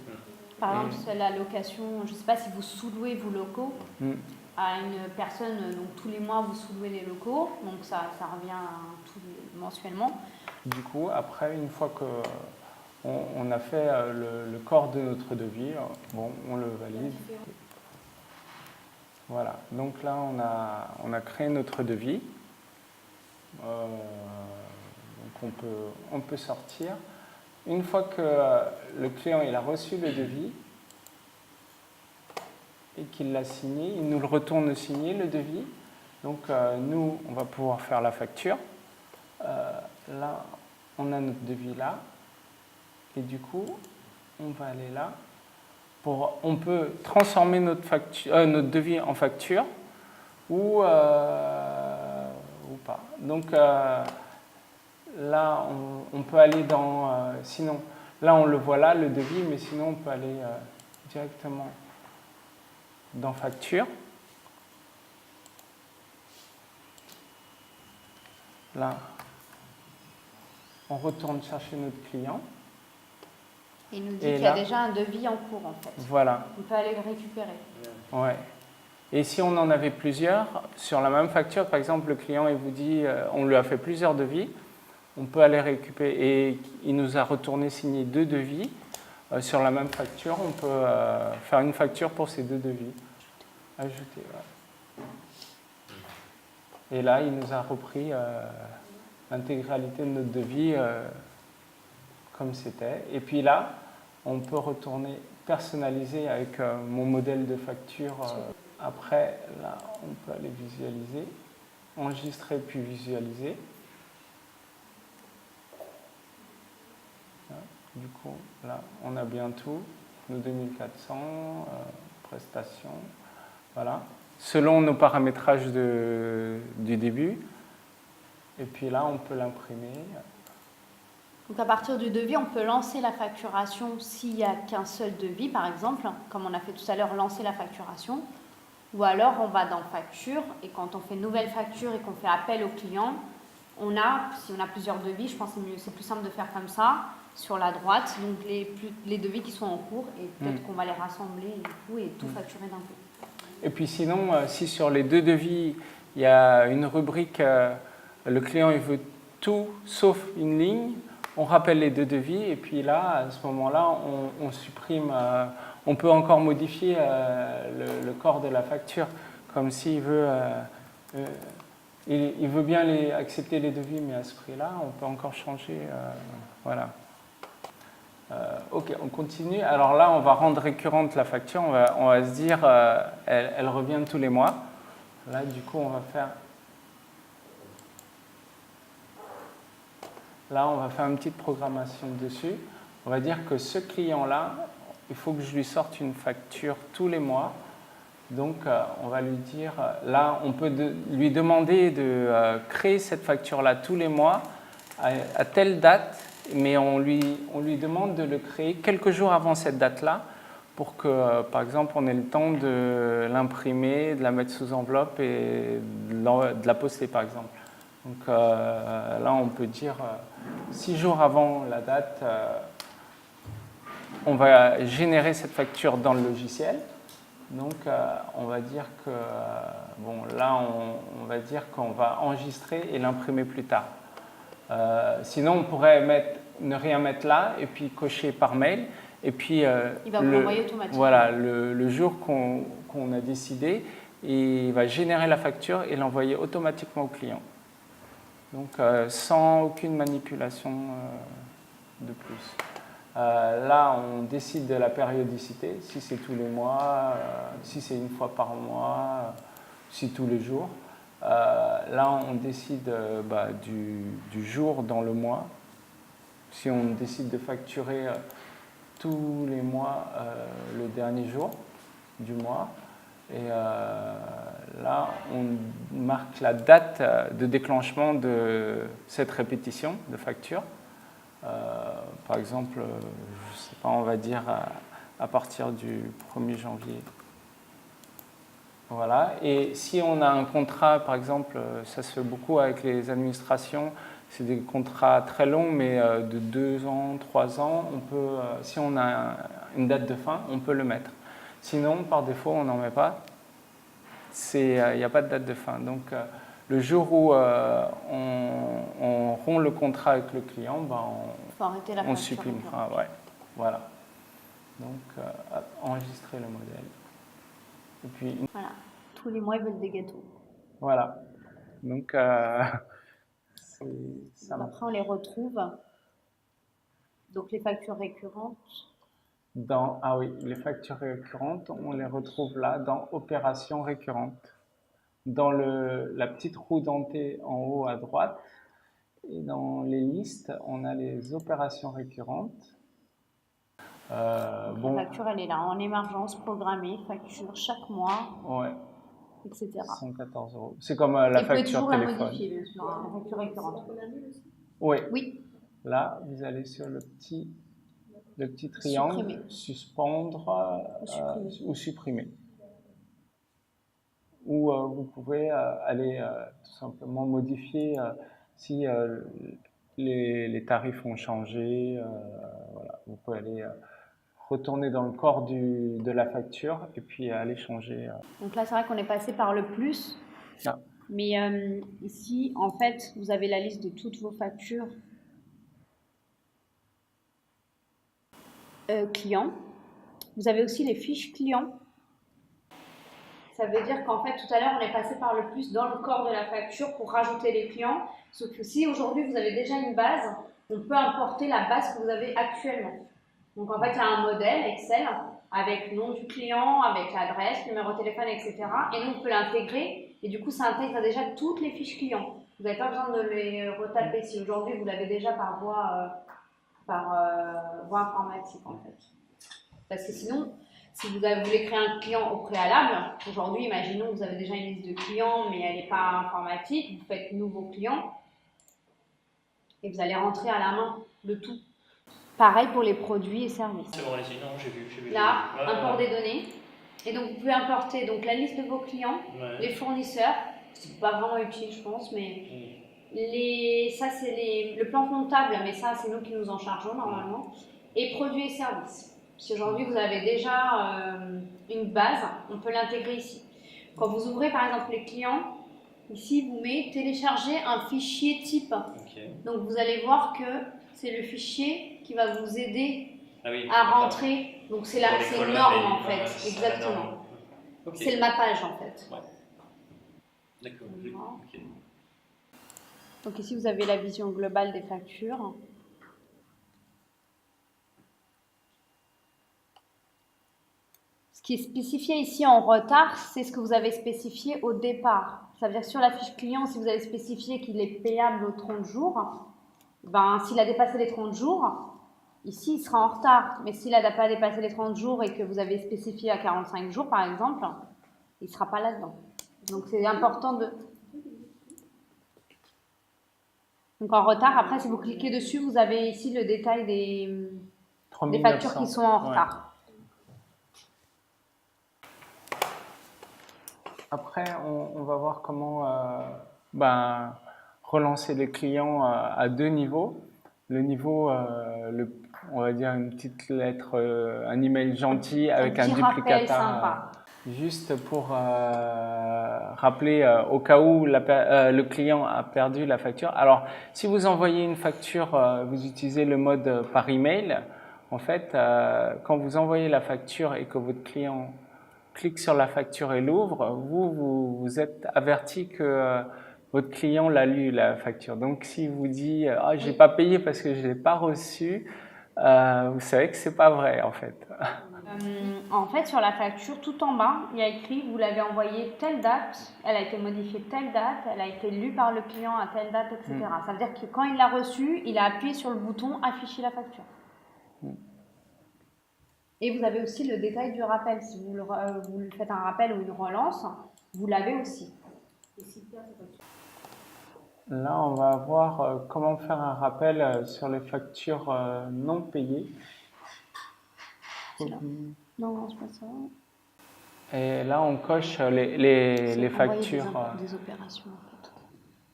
Par exemple, c'est la location, je ne sais pas si vous sous-louez vos locaux à une personne, donc tous les mois vous sous-louez les locaux, donc ça revient mensuellement. Du coup, après, une fois qu'on a fait le corps de notre devis, bon, on le valide. Voilà, donc là, on a créé notre devis. Donc on peut sortir. Une fois que le client il a reçu le devis et qu'il l'a signé, il nous le retourne signé, le devis. Donc nous, on va pouvoir faire la facture. Là, on a notre devis là. Et du coup, on va aller là. On peut transformer notre devis en facture ou pas. Donc là, on peut aller dans... sinon, là, on le voit là, le devis, mais sinon, on peut aller directement dans facture. Là, on retourne chercher notre client. Il nous dit qu'il y a déjà un devis en cours, en fait. Voilà. On peut aller le récupérer. Ouais. Et si on en avait plusieurs, sur la même facture, par exemple, le client il vous dit, on lui a fait plusieurs devis, on peut aller récupérer, et il nous a retourné signer 2 devis, sur la même facture, on peut faire une facture pour ces 2 devis. Ajouter, ouais. Et là, il nous a repris l'intégralité de notre devis comme c'était. Et puis là, on peut retourner personnaliser avec mon modèle de facture. Après, là, on peut aller visualiser, enregistrer puis visualiser. Du coup, là, on a bien tout, nos 2400, prestations, voilà. Selon nos paramétrages du début. Et puis là, on peut l'imprimer. Donc à partir du devis, on peut lancer la facturation s'il n'y a qu'un seul devis, par exemple, comme on a fait tout à l'heure, lancer la facturation. Ou alors on va dans facture et quand on fait une nouvelle facture et qu'on fait appel au client, si on a plusieurs devis, je pense que c'est plus simple de faire comme ça, sur la droite, donc les devis qui sont en cours et peut-être qu'on va les rassembler du coup, et tout facturer d'un coup. Et puis sinon, si sur les 2 devis, il y a une rubrique, le client il veut tout sauf une ligne, on rappelle les 2 devis et puis là, à ce moment-là, on supprime, on peut encore modifier le corps de la facture, comme s'il veut, il veut bien accepter les devis, mais à ce prix-là, on peut encore changer, voilà. Ok, on continue. Alors là, on va rendre récurrente la facture, on va se dire, elle revient tous les mois. Là, du coup, on va faire... Là, on va faire une petite programmation dessus. On va dire que ce client-là, il faut que je lui sorte une facture tous les mois. Donc, on va lui dire, là, on peut lui demander de créer cette facture-là tous les mois à telle date, mais on lui demande de le créer quelques jours avant cette date-là pour que, par exemple, on ait le temps de l'imprimer, de la mettre sous enveloppe et de la poster, par exemple. Donc là, on peut dire 6 jours avant la date, on va générer cette facture dans le logiciel. Donc, on va dire que, bon, là, on va dire qu'on va enregistrer et l'imprimer plus tard. Sinon, on pourrait ne rien mettre là et puis cocher par mail. Et puis, il va vous l'envoyer automatiquement. Voilà, le jour qu'on a décidé, il va générer la facture et l'envoyer automatiquement au client. Donc, sans aucune manipulation de plus. Là, on décide de la périodicité, si c'est tous les mois, si c'est une fois par mois, si tous les jours. Là, on décide du jour dans le mois. Si on décide de facturer tous les mois le dernier jour du mois. Et là, on marque la date de déclenchement de cette répétition de facture. Par exemple, je sais pas, on va dire à partir du 1er janvier. Voilà. Et si on a un contrat, par exemple, ça se fait beaucoup avec les administrations, c'est des contrats très longs, mais de 2 ans, 3 ans, on peut, si on a une date de fin, on peut le mettre. Sinon, par défaut, on n'en met pas. Il n'y a pas de date de fin. Donc, le jour où on rompt le contrat avec le client, on supprimera. Ouais. Voilà. Donc, enregistrer le modèle. Et puis, voilà. Tous les mois, ils veulent des gâteaux. Voilà. Donc, après, on les retrouve. Donc, les factures récurrentes. Ah oui, les factures récurrentes, on les retrouve là, dans Opérations récurrentes. Dans la petite roue dentée en haut à droite, et dans les listes, on a les opérations récurrentes. La facture, elle est là, en émergence, programmée, facture chaque mois, ouais, etc. 114 €. C'est comme la facture téléphone. Vous pouvez toujours la modifier, bien sûr, la facture récurrente. Oui. Oui. Là, vous allez sur le petit triangle, supprimer. Suspendre ou supprimer. Ou vous pouvez aller tout simplement modifier si les tarifs ont changé. Voilà. Vous pouvez aller retourner dans le corps de la facture et puis aller changer. Donc là, c'est vrai qu'on est passé par le plus. Ah. Mais ici, en fait, vous avez la liste de toutes vos factures clients. Vous avez aussi les fiches clients. Ça veut dire qu'en fait, tout à l'heure, on est passé par le plus dans le corps de la facture pour rajouter les clients. Sauf que si aujourd'hui, vous avez déjà une base, on peut importer la base que vous avez actuellement. Donc en fait, il y a un modèle Excel avec le nom du client, avec l'adresse, numéro de téléphone, etc. Et nous, on peut l'intégrer. Et du coup, ça intègre déjà toutes les fiches clients. Vous n'avez pas besoin de les retaper si aujourd'hui, vous l'avez déjà par voie informatique, en fait. Parce que sinon, si vous voulez créer un client au préalable, aujourd'hui, imaginons que vous avez déjà une liste de clients, mais elle n'est pas informatique, vous faites nouveau client et vous allez rentrer à la main le tout. Pareil pour les produits et services. C'est bon, allez-y, non, j'ai vu. Là, import des données. Et donc, vous pouvez importer donc, la liste de vos clients, les fournisseurs, c'est pas vraiment utile, je pense, mais ça, c'est le plan comptable, mais ça, c'est nous qui nous en chargeons normalement, et produits et services. Si aujourd'hui vous avez déjà une base, on peut l'intégrer ici. Quand vous ouvrez par exemple les clients, ici vous mettez télécharger un fichier type. Okay. Donc vous allez voir que c'est le fichier qui va vous aider à rentrer. Donc c'est une norme en fait, exactement. Okay. C'est le mappage en fait. Ouais. D'accord. Okay. Donc ici vous avez la vision globale des factures. Ce qui est spécifié ici en retard, c'est ce que vous avez spécifié au départ. Ça veut dire que sur la fiche client, si vous avez spécifié qu'il est payable aux 30 jours, s'il a dépassé les 30 jours, ici il sera en retard. Mais s'il n'a pas dépassé les 30 jours et que vous avez spécifié à 45 jours par exemple, il ne sera pas là-dedans. Donc c'est important de... Donc en retard, après si vous cliquez dessus, vous avez ici le détail des factures qui sont en retard. Ouais. Après, on va voir comment relancer les clients à deux niveaux. Le niveau, on va dire une petite lettre, un email gentil avec un petit rappel duplicata. sympa. Juste pour rappeler au cas où le client a perdu la facture. Alors, si vous envoyez une facture, vous utilisez le mode par email. En fait, quand vous envoyez la facture et que votre client clique sur la facture et l'ouvre, vous êtes averti que votre client l'a lu, la facture. Donc, si vous dit « Ah, j'ai pas payé parce que je l'ai pas reçu », vous savez que c'est pas vrai, en fait. En fait, sur la facture, tout en bas, il y a écrit « Vous l'avez envoyée telle date, elle a été modifiée telle date, elle a été lue par le client à telle date, etc. Ça veut dire que quand il l'a reçue, il a appuyé sur le bouton « Afficher la facture ». Et vous avez aussi le détail du rappel. Si vous lui faites un rappel ou une relance, vous l'avez aussi. Là, on va voir comment faire un rappel sur les factures non payées. Non, c'est pas ça. Et là, on coche les factures. Des opérations, en fait.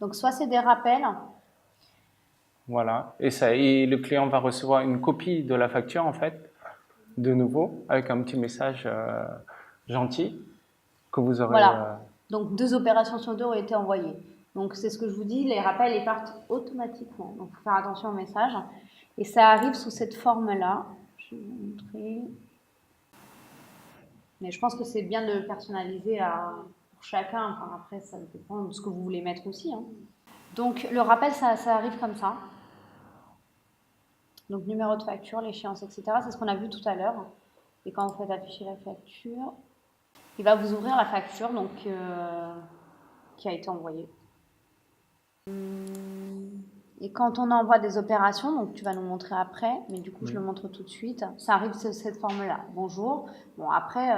Donc, soit c'est des rappels. Voilà. Et le client va recevoir une copie de la facture, en fait, de nouveau, avec un petit message gentil que vous aurez. Voilà. Donc, 2 opérations sur 2 ont été envoyées. Donc, c'est ce que je vous dis, les rappels, ils partent automatiquement. Donc, il faut faire attention au message. Et ça arrive sous cette forme-là. Je vais vous montrer. Mais je pense que c'est bien de le personnaliser pour chacun. Enfin, après, ça dépend de ce que vous voulez mettre aussi. Hein. Donc, le rappel, ça arrive comme ça. Donc, numéro de facture, l'échéance, etc. C'est ce qu'on a vu tout à l'heure. Et quand vous faites afficher la facture, il va vous ouvrir la facture donc, qui a été envoyée. Et quand on envoie des opérations, donc tu vas nous montrer après, mais du coup je le montre tout de suite, ça arrive sous cette forme-là. Bonjour. Bon après,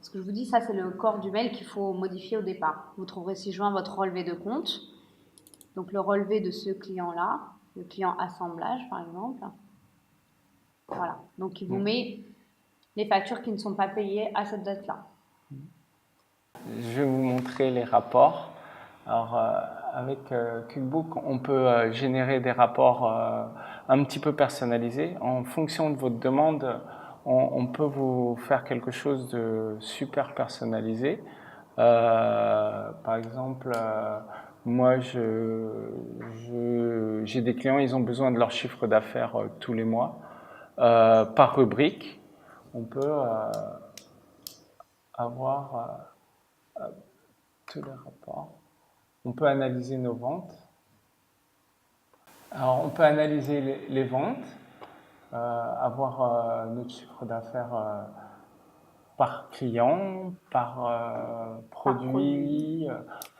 ce que je vous dis, ça c'est le corps du mail qu'il faut modifier au départ. Vous trouverez ci-joint votre relevé de compte, donc le relevé de ce client-là, le client assemblage par exemple. Voilà, donc il vous met les factures qui ne sont pas payées à cette date-là. Je vais vous montrer les rapports. Alors, avec QuickBook, on peut générer des rapports un petit peu personnalisés. En fonction de votre demande, on peut vous faire quelque chose de super personnalisé. Par exemple, moi, j'ai des clients, ils ont besoin de leur chiffre d'affaires tous les mois. Par rubrique, on peut avoir tous les rapports. On peut analyser nos ventes. Alors, on peut analyser les ventes, avoir notre chiffre d'affaires par client, par produit.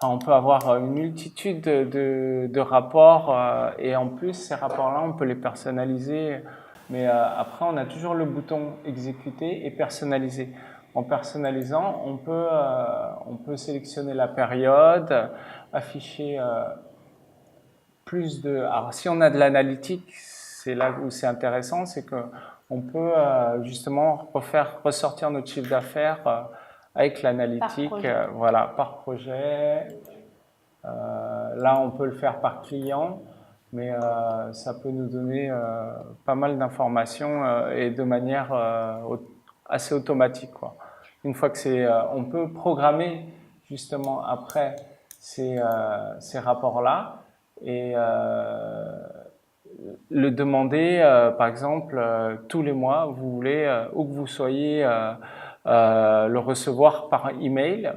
Enfin, on peut avoir une multitude de rapports et en plus, ces rapports-là, on peut les personnaliser. Mais après, on a toujours le bouton exécuter et personnaliser. En personnalisant, on peut sélectionner la période, afficher plus de... Alors, si on a de l'analytique, c'est là où c'est intéressant, c'est qu'on peut justement ressortir notre chiffre d'affaires avec l'analytique, voilà, par projet. Là, on peut le faire par client, mais ça peut nous donner pas mal d'informations et de manière assez automatique, quoi. Une fois que on peut programmer justement après ces rapports-là et le demander, par exemple, tous les mois, vous voulez, où que vous soyez, le recevoir par email.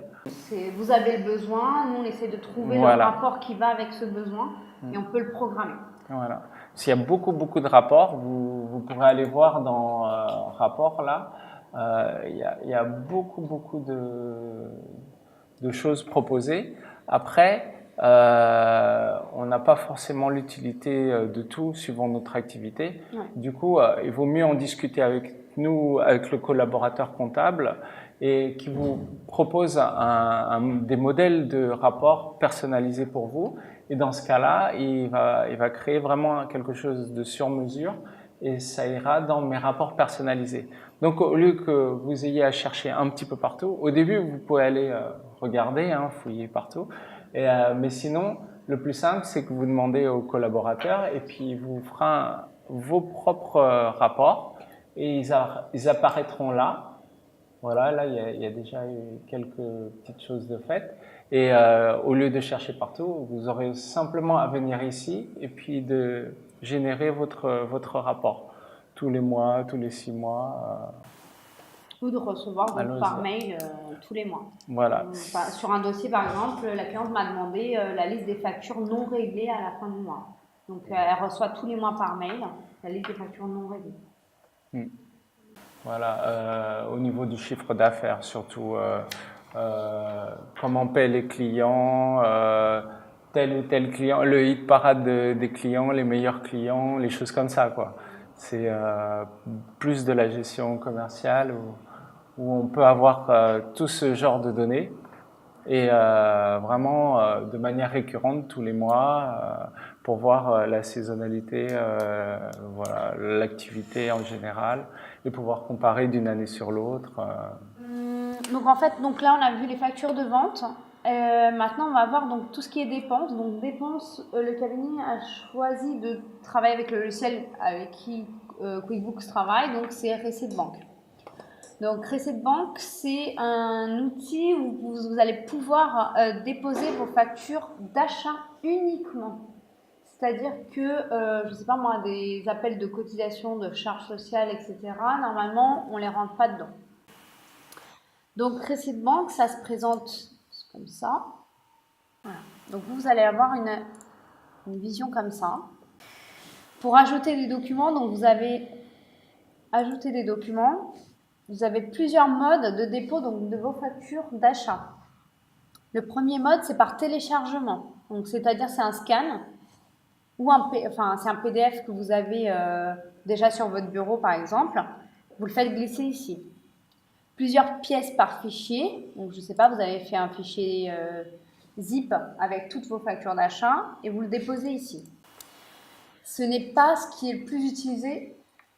Vous avez le besoin, nous on essaie de trouver le rapport qui va avec ce besoin et on peut le programmer. Voilà. S'il y a beaucoup de rapports, vous pourrez aller voir dans rapport là. Il y a beaucoup de choses proposées. Après, on n'a pas forcément l'utilité de tout suivant notre activité. Ouais. Du coup, il vaut mieux en discuter avec nous, avec le collaborateur comptable, et qui vous propose des modèles de rapports personnalisés pour vous. Et dans ce cas-là, il va créer vraiment quelque chose de sur mesure et ça ira dans mes rapports personnalisés. Donc, au lieu que vous ayez à chercher un petit peu partout, au début, vous pouvez aller regarder, fouiller partout. Mais sinon, Le plus simple, c'est que vous demandez aux collaborateurs et puis ils vous feront vos propres rapports et ils apparaîtront là. Voilà, là, il y a déjà eu quelques petites choses de faites. Et au lieu de chercher partout, vous aurez simplement à venir ici et puis de générer votre rapport tous les mois, tous les 6 mois. Ou de recevoir donc, Allons-y. par mail tous les mois. Voilà. Sur un dossier, par exemple, la cliente m'a demandé la liste des factures non réglées à la fin du mois. Donc, elle reçoit tous les mois par mail la liste des factures non réglées. Voilà, au niveau du chiffre d'affaires, surtout comment paient les clients, tel ou tel client, le hit parade des clients, les meilleurs clients, les choses comme ça, quoi. C'est plus de la gestion commerciale où on peut avoir tout ce genre de données et vraiment de manière récurrente tous les mois pour voir la saisonnalité, voilà, l'activité en général et pouvoir comparer d'une année sur l'autre. Donc en fait, donc là on a vu les factures de vente. Maintenant on va voir donc tout ce qui est dépenses. Donc dépenses, le cabinet a choisi de travailler avec le logiciel avec qui QuickBooks travaille, donc c'est Receipt Bank. Donc Receipt Bank, c'est un outil où vous allez pouvoir déposer vos factures d'achat uniquement. C'est-à-dire que, je ne sais pas moi, des appels de cotisation, de charges sociales, etc., normalement, on ne les rentre pas dedans. Donc Receipt Bank, ça se présente comme ça. Voilà. Donc vous allez avoir une vision comme ça. Pour ajouter des documents, donc vous avez ajouté des documents. Vous avez plusieurs modes de dépôt donc, de vos factures d'achat. Le premier mode, c'est par téléchargement. Donc, c'est-à-dire, c'est un scan ou c'est un PDF que vous avez déjà sur votre bureau, par exemple. Vous le faites glisser ici. Plusieurs pièces par fichier. Donc, je ne sais pas, vous avez fait un fichier zip avec toutes vos factures d'achat et vous le déposez ici. Ce n'est pas ce qui est le plus utilisé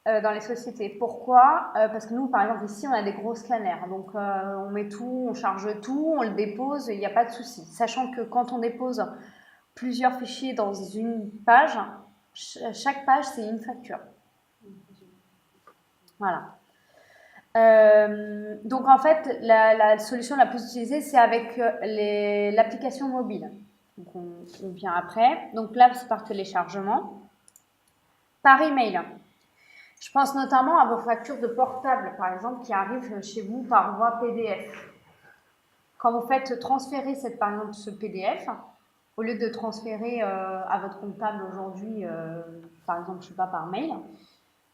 dans les sociétés. Pourquoi? Parce que nous, par exemple, ici, on a des gros scanners. Donc, on met tout, on charge tout, on le dépose, il n'y a pas de souci. Sachant que quand on dépose plusieurs fichiers dans une page, chaque page, c'est une facture. Voilà. Donc, en fait, la solution la plus utilisée, c'est avec l'application mobile. Donc, on vient après. Donc là, c'est par téléchargement. Par email. Je pense notamment à vos factures de portable, par exemple, qui arrivent chez vous par voie PDF. Quand vous faites transférer par exemple, ce PDF, au lieu de transférer à votre comptable aujourd'hui, par exemple, je ne sais pas, par mail,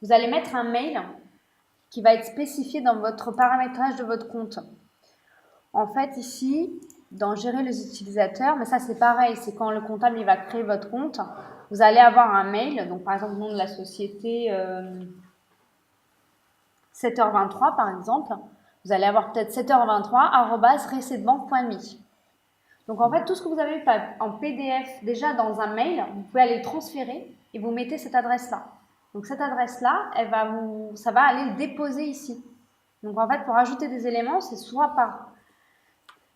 vous allez mettre un mail qui va être spécifié dans votre paramétrage de votre compte. En fait, ici, dans gérer les utilisateurs, mais ça c'est pareil, c'est quand le comptable il va créer votre compte, vous allez avoir un mail, donc par exemple le nom de la société 7h23 par exemple, vous allez avoir peut-être 7h23@recettbank.me. Donc en fait tout ce que vous avez en PDF déjà dans un mail, vous pouvez aller le transférer et vous mettez cette adresse-là. Donc cette adresse-là, ça va aller le déposer ici. Donc en fait pour ajouter des éléments, c'est soit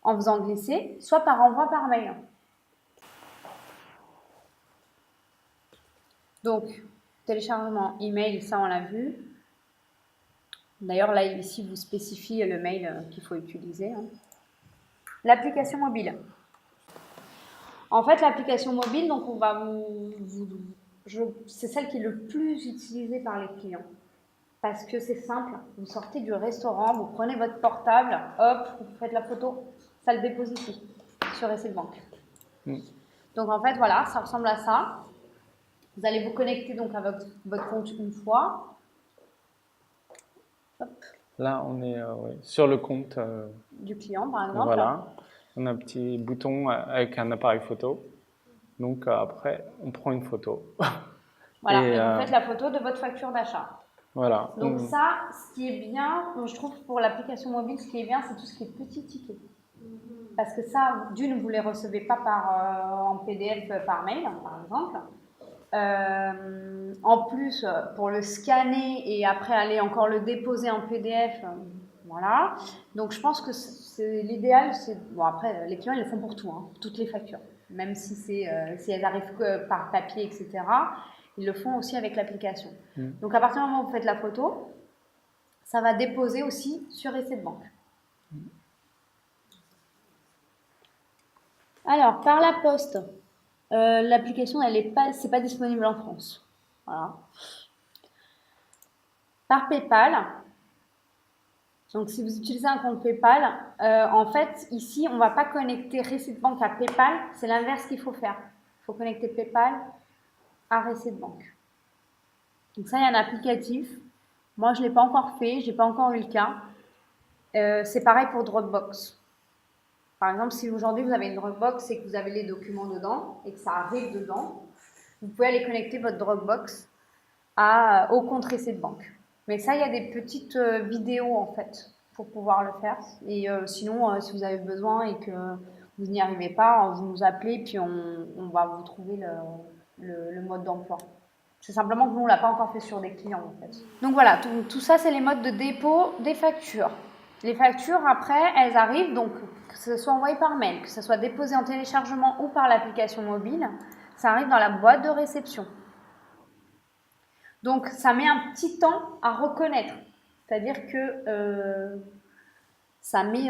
en faisant glisser, soit par envoi par mail. Donc, téléchargement email, ça on l'a vu. D'ailleurs, là, ici, vous spécifiez le mail qu'il faut utiliser. L'application mobile. En fait, l'application mobile, donc c'est celle qui est le plus utilisée par les clients. Parce que c'est simple, vous sortez du restaurant, vous prenez votre portable, hop, vous faites la photo, ça le dépose ici, sur Receipt Bank. Donc en fait, voilà, ça ressemble à ça. Vous allez vous connecter donc à votre compte une fois. Hop. Là, on est sur le compte du client, par exemple. Voilà, on a un petit bouton avec un appareil photo. Donc après, on prend une photo. Voilà, et vous faites la photo de votre facture d'achat. Voilà. Donc ça, ce qui est bien, je trouve pour l'application mobile, ce qui est bien, c'est tout ce qui est petit ticket. Parce que ça, d'une, vous ne les recevez pas en PDF par mail, par exemple. En plus, pour le scanner et après aller encore le déposer en PDF, voilà. Donc je pense que c'est l'idéal. Bon, après, les clients, ils le font pour tout, hein, toutes les factures. même si, si elles arrivent que par papier, etc. Ils le font aussi avec l'application. Donc à partir du moment où vous faites la photo, ça va déposer aussi sur Essai de banque. Alors, par la poste, l'application, c'est pas disponible en France. Voilà. Par PayPal, donc si vous utilisez un compte PayPal, en fait, ici, on ne va pas connecter Receipt Bank à PayPal, c'est l'inverse qu'il faut faire. Il faut connecter PayPal à Receipt Bank. Donc ça, il y a un applicatif. Moi, je ne l'ai pas encore fait, je n'ai pas encore eu le cas. C'est pareil pour Dropbox. Par exemple, si aujourd'hui vous avez une Dropbox et que vous avez les documents dedans et que ça arrive dedans, vous pouvez aller connecter votre Dropbox au compte Receipt Bank. Mais ça, il y a des petites vidéos en fait pour pouvoir le faire. Et sinon, si vous avez besoin et que vous n'y arrivez pas, vous nous appelez puis on va vous trouver le mode d'emploi. C'est simplement que nous, on ne l'a pas encore fait sur des clients en fait. Donc voilà, tout ça, c'est les modes de dépôt des factures. Les factures, après, elles arrivent, donc que ce soit envoyé par mail, que ce soit déposé en téléchargement ou par l'application mobile, ça arrive dans la boîte de réception. Donc, ça met un petit temps à reconnaître. C'est-à-dire que ça met...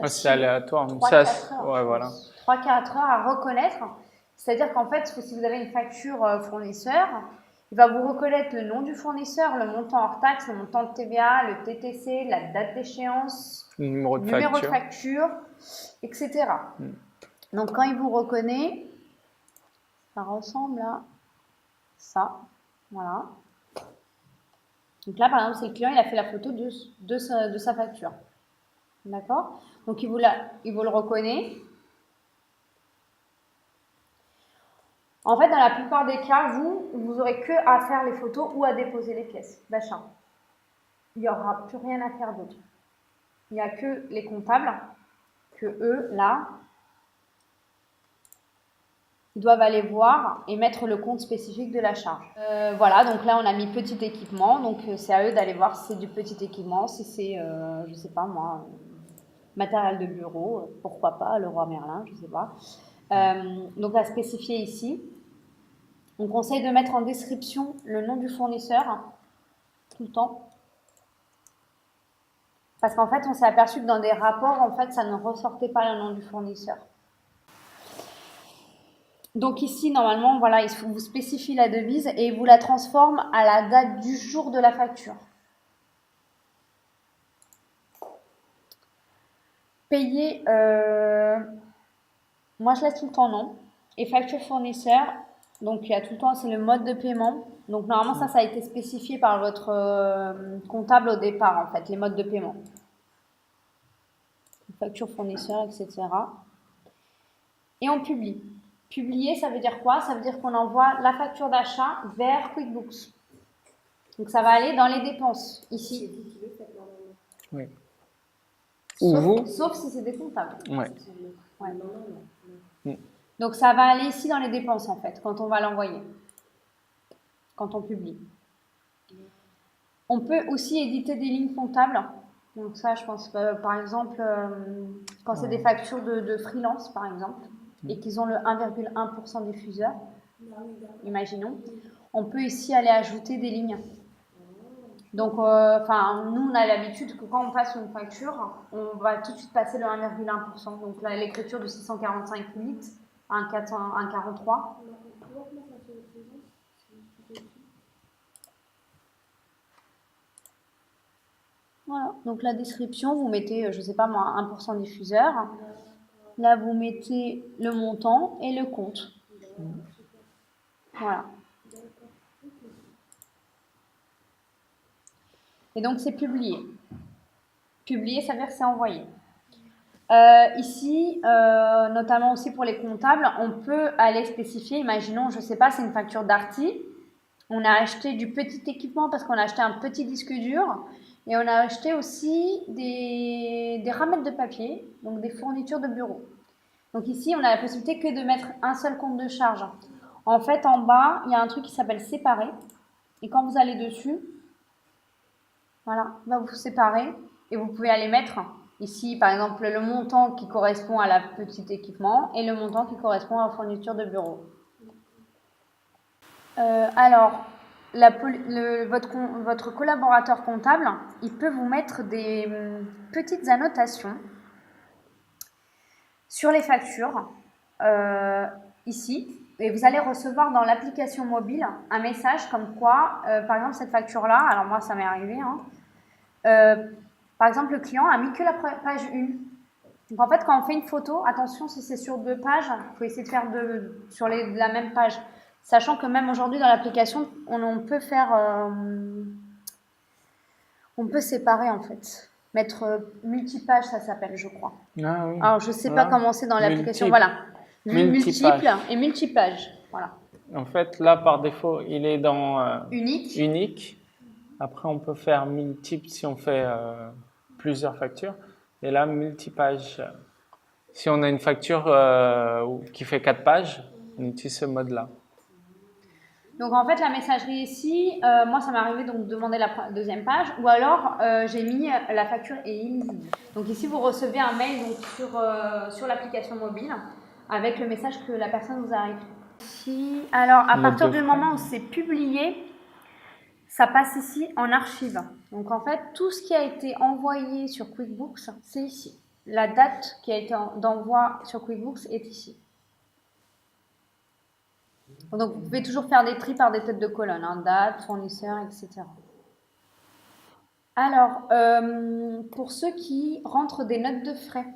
c'est aléatoire. 3-4 heures. Ouais, voilà. 3-4 heures à reconnaître. C'est-à-dire qu'en fait, si vous avez une facture fournisseur, il va vous reconnaître le nom du fournisseur, le montant hors taxe, le montant de TVA, le TTC, la date d'échéance, le numéro de facture, etc. Donc, quand il vous reconnaît, ça ressemble à ça. Voilà. Donc là, par exemple, c'est le client, il a fait la photo de sa facture. D'accord? Donc, il vous le reconnaît. En fait, dans la plupart des cas, vous aurez que à faire les photos ou à déposer les pièces d'achat. Il n'y aura plus rien à faire d'autre. Il n'y a que les comptables, que eux, là, ils doivent aller voir et mettre le compte spécifique de la charge. Voilà, donc là, on a mis petit équipement. Donc, c'est à eux d'aller voir si c'est du petit équipement, si c'est, je ne sais pas moi, matériel de bureau, pourquoi pas, Leroy Merlin, je ne sais pas. Donc, à spécifier ici. On conseille de mettre en description le nom du fournisseur, tout le temps. Parce qu'en fait, on s'est aperçu que dans des rapports, en fait, ça ne ressortait pas le nom du fournisseur. Donc ici, normalement, voilà, il vous spécifie la devise et il vous la transforme à la date du jour de la facture. Payer, moi je laisse tout le temps non. Et facture fournisseur, donc il y a tout le temps, c'est le mode de paiement. Donc normalement, ça a été spécifié par votre comptable au départ, en fait, les modes de paiement. Facture fournisseur, etc. Et on publie. Publier, ça veut dire quoi? Ça veut dire qu'on envoie la facture d'achat vers QuickBooks. Donc ça va aller dans les dépenses, ici. Oui. Sauf si c'est des comptables. Ouais. Donc ça va aller ici dans les dépenses, en fait, quand on va l'envoyer. Quand on publie. On peut aussi éditer des lignes comptables. Donc ça, je pense, par exemple, quand c'est des factures de freelance, par exemple, et qu'ils ont le 1,1% diffuseur, imaginons, on peut ici aller ajouter des lignes. Donc, nous, on a l'habitude que quand on passe une facture, on va tout de suite passer le 1,1%. Donc là, l'écriture de 645,8 à 1,43. Voilà, donc la description, vous mettez, je ne sais pas moi, 1% diffuseur. Là, vous mettez le montant et le compte. Voilà. Et donc, c'est publié. Publié, ça veut dire que c'est envoyé. Ici, notamment aussi pour les comptables, on peut aller spécifier, imaginons, je ne sais pas, c'est une facture Darty. On a acheté du petit équipement parce qu'on a acheté un petit disque dur. Et on a acheté aussi des ramettes de papier, donc des fournitures de bureau. Donc ici, on a la possibilité que de mettre un seul compte de charge. En fait, en bas, il y a un truc qui s'appelle séparer. Et quand vous allez dessus, voilà, va vous séparer et vous pouvez aller mettre Ici, par exemple, le montant qui correspond à la petite équipement et le montant qui correspond à la fourniture de bureau. Alors, votre collaborateur comptable, il peut vous mettre des petites annotations sur les factures, ici, et vous allez recevoir dans l'application mobile un message comme quoi, par exemple, cette facture-là, alors moi, ça m'est arrivé, par exemple, le client a mis que la page 1. Donc, en fait, quand on fait une photo, attention, si c'est sur 2 pages, il faut essayer de faire sur la même page. Sachant que même aujourd'hui, dans l'application, on peut séparer, en fait. Mettre multipage, ça s'appelle, je crois. Ah oui. Alors, je ne sais pas comment c'est dans l'application. Voilà. Multipage. Multiple et multipage. Voilà. En fait, là, par défaut, il est dans unique. Après, on peut faire multiple si on fait plusieurs factures. Et là, multipage. Si on a une facture qui fait 4 pages, on utilise ce mode-là. Donc, en fait, la messagerie ici, moi, ça m'est arrivé donc, de demander la deuxième page. Ou alors, j'ai mis la facture est illisible. Donc, ici, vous recevez un mail donc, sur l'application mobile avec le message que la personne vous a écrit. Ici, alors, à partir du moment où c'est publié, ça passe ici en archive. Donc, en fait, tout ce qui a été envoyé sur QuickBooks, c'est ici. La date qui a été d'envoi sur QuickBooks est ici. Donc, vous pouvez toujours faire des tris par des têtes de colonne, date, fournisseur, etc. Alors, pour ceux qui rentrent des notes de frais.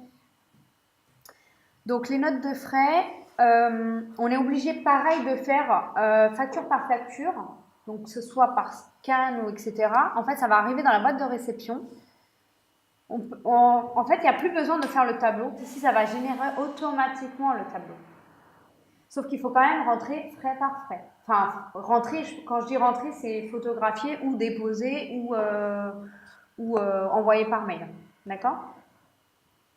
Donc, les notes de frais, on est obligé, pareil, de faire facture par facture. Donc, que ce soit par scan ou etc. En fait, ça va arriver dans la boîte de réception. En fait, il n'y a plus besoin de faire le tableau. Ici, ça va générer automatiquement le tableau. Sauf qu'il faut quand même rentrer frais par frais. Enfin, rentrer, quand je dis rentrer, c'est photographier ou déposer ou envoyer par mail. D'accord ?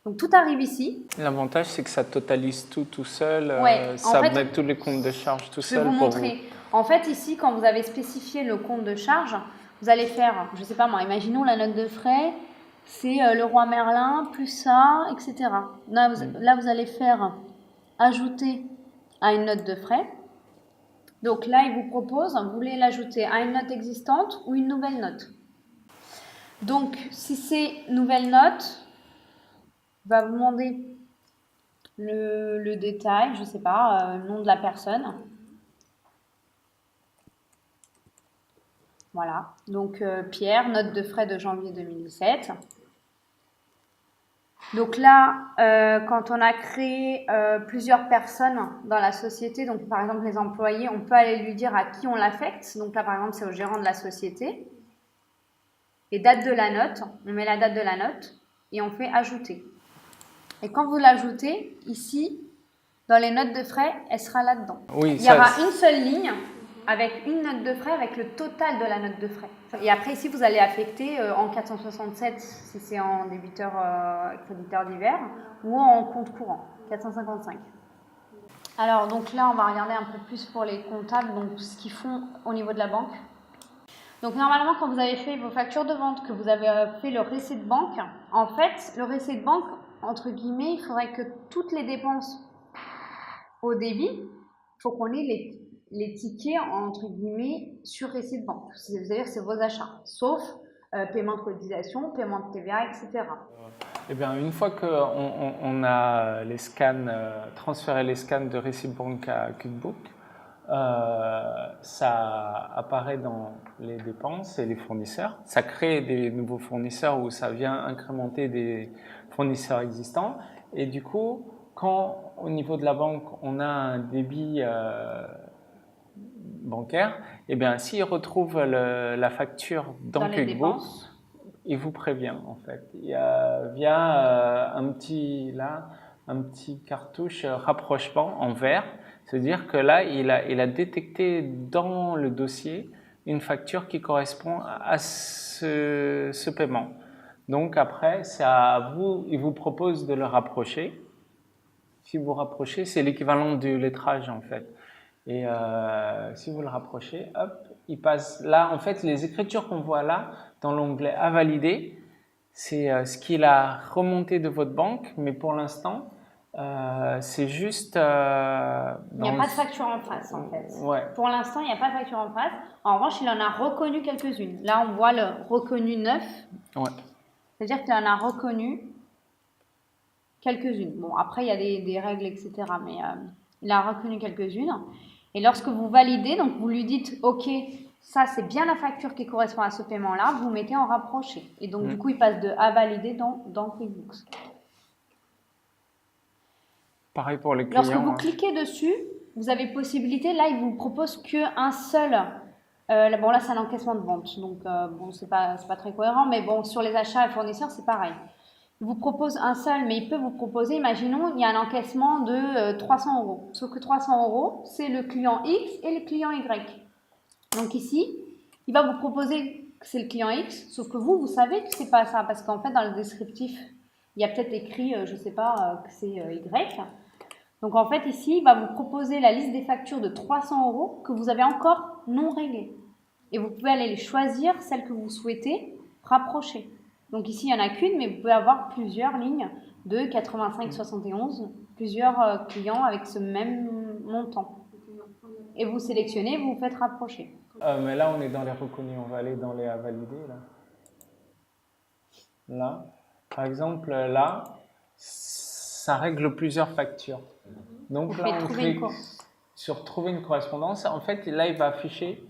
Donc, tout arrive ici. L'avantage, c'est que ça totalise tout seul. Ça met tous les comptes de charge tout seul. Je vais vous montrer. En fait, ici, quand vous avez spécifié le compte de charge, vous allez faire, je ne sais pas moi, imaginons la note de frais, c'est le roi Merlin, plus ça, etc. Là, vous allez faire ajouter à une note de frais. Donc là, il vous propose, vous voulez l'ajouter à une note existante ou une nouvelle note. Donc, si c'est nouvelle note, il va vous demander le détail, je ne sais pas, le nom de la personne. Voilà, donc Pierre, note de frais de janvier 2017. Donc là, quand on a créé plusieurs personnes dans la société, donc par exemple les employés, on peut aller lui dire à qui on l'affecte. Donc là, par exemple, c'est au gérant de la société. Et date de la note, on met la date de la note et on fait ajouter. Et quand vous l'ajoutez, ici, dans les notes de frais, elle sera là-dedans. Oui, il y aura une seule ligne avec une note de frais, avec le total de la note de frais. Et après, ici, vous allez affecter en 467, si c'est en débiteur créditeur divers, ou en compte courant, 455. Alors, donc là, on va regarder un peu plus pour les comptables, donc ce qu'ils font au niveau de la banque. Donc, normalement, quand vous avez fait vos factures de vente, que vous avez fait le récit de banque, en fait, le récit de banque, entre guillemets, il faudrait que toutes les dépenses au débit, il faut qu'on ait les tickets, entre guillemets, sur récit de banque. C'est-à-dire c'est vos achats, sauf paiement de cotisation, paiement de TVA, etc. Eh bien, une fois qu'on a les scans, transféré les scans de récit de banque à QuickBook, ça apparaît dans les dépenses et les fournisseurs. Ça crée des nouveaux fournisseurs où ça vient incrémenter des fournisseurs existants. Et du coup, quand au niveau de la banque, on a un débit bancaire, eh bien, s'il retrouve la facture dans QuickBook, il vous prévient en fait. Il y a, via un petit cartouche rapprochement en vert, c'est-à-dire que là, il a détecté dans le dossier une facture qui correspond à ce paiement. Donc après, c'est à vous, il vous propose de le rapprocher. Si vous rapprochez, c'est l'équivalent du lettrage en fait. Et si vous le rapprochez, hop, il passe là. En fait, les écritures qu'on voit là, dans l'onglet « À valider », c'est ce qu'il a remonté de votre banque, mais pour l'instant, c'est juste... Il n'y a pas de facture en face, en fait. Ouais. Pour l'instant, il n'y a pas de facture en face. En revanche, il en a reconnu quelques-unes. Là, on voit le reconnu neuf. Ouais. C'est-à-dire qu'il en a reconnu quelques-unes. Bon, après, il y a des règles, etc. Mais il a reconnu quelques-unes. Et lorsque vous validez, donc vous lui dites, OK, ça, c'est bien la facture qui correspond à ce paiement-là, vous mettez en rapproché. Et donc, du coup, il passe de à valider dans QuickBooks. Pareil pour les clients. Lorsque vous cliquez dessus, vous avez possibilité, là, il vous propose qu'un seul. Bon, là, c'est un encaissement de vente, donc bon, c'est pas très cohérent, mais bon, sur les achats et fournisseurs, c'est pareil. Il vous propose un seul, mais il peut vous proposer, imaginons, il y a un encaissement de 300 €. Sauf que 300 €, c'est le client X et le client Y. Donc ici, il va vous proposer que c'est le client X, sauf que vous savez que c'est pas ça, parce qu'en fait, dans le descriptif, il y a peut-être écrit, je sais pas, que c'est Y. Donc en fait, ici, il va vous proposer la liste des factures de 300 € que vous avez encore non réglées. Et vous pouvez aller les choisir, celles que vous souhaitez, rapprocher. Donc ici, il n'y en a qu'une, mais vous pouvez avoir plusieurs lignes de 85-71, plusieurs clients avec ce même montant. Et vous sélectionnez, vous vous faites rapprocher. Mais là, on est dans les reconnus, on va aller dans les à valider. Là, par exemple, là, ça règle plusieurs factures. Donc Vous là, faites on trouver clique sur trouver une correspondance. En fait, là, il va afficher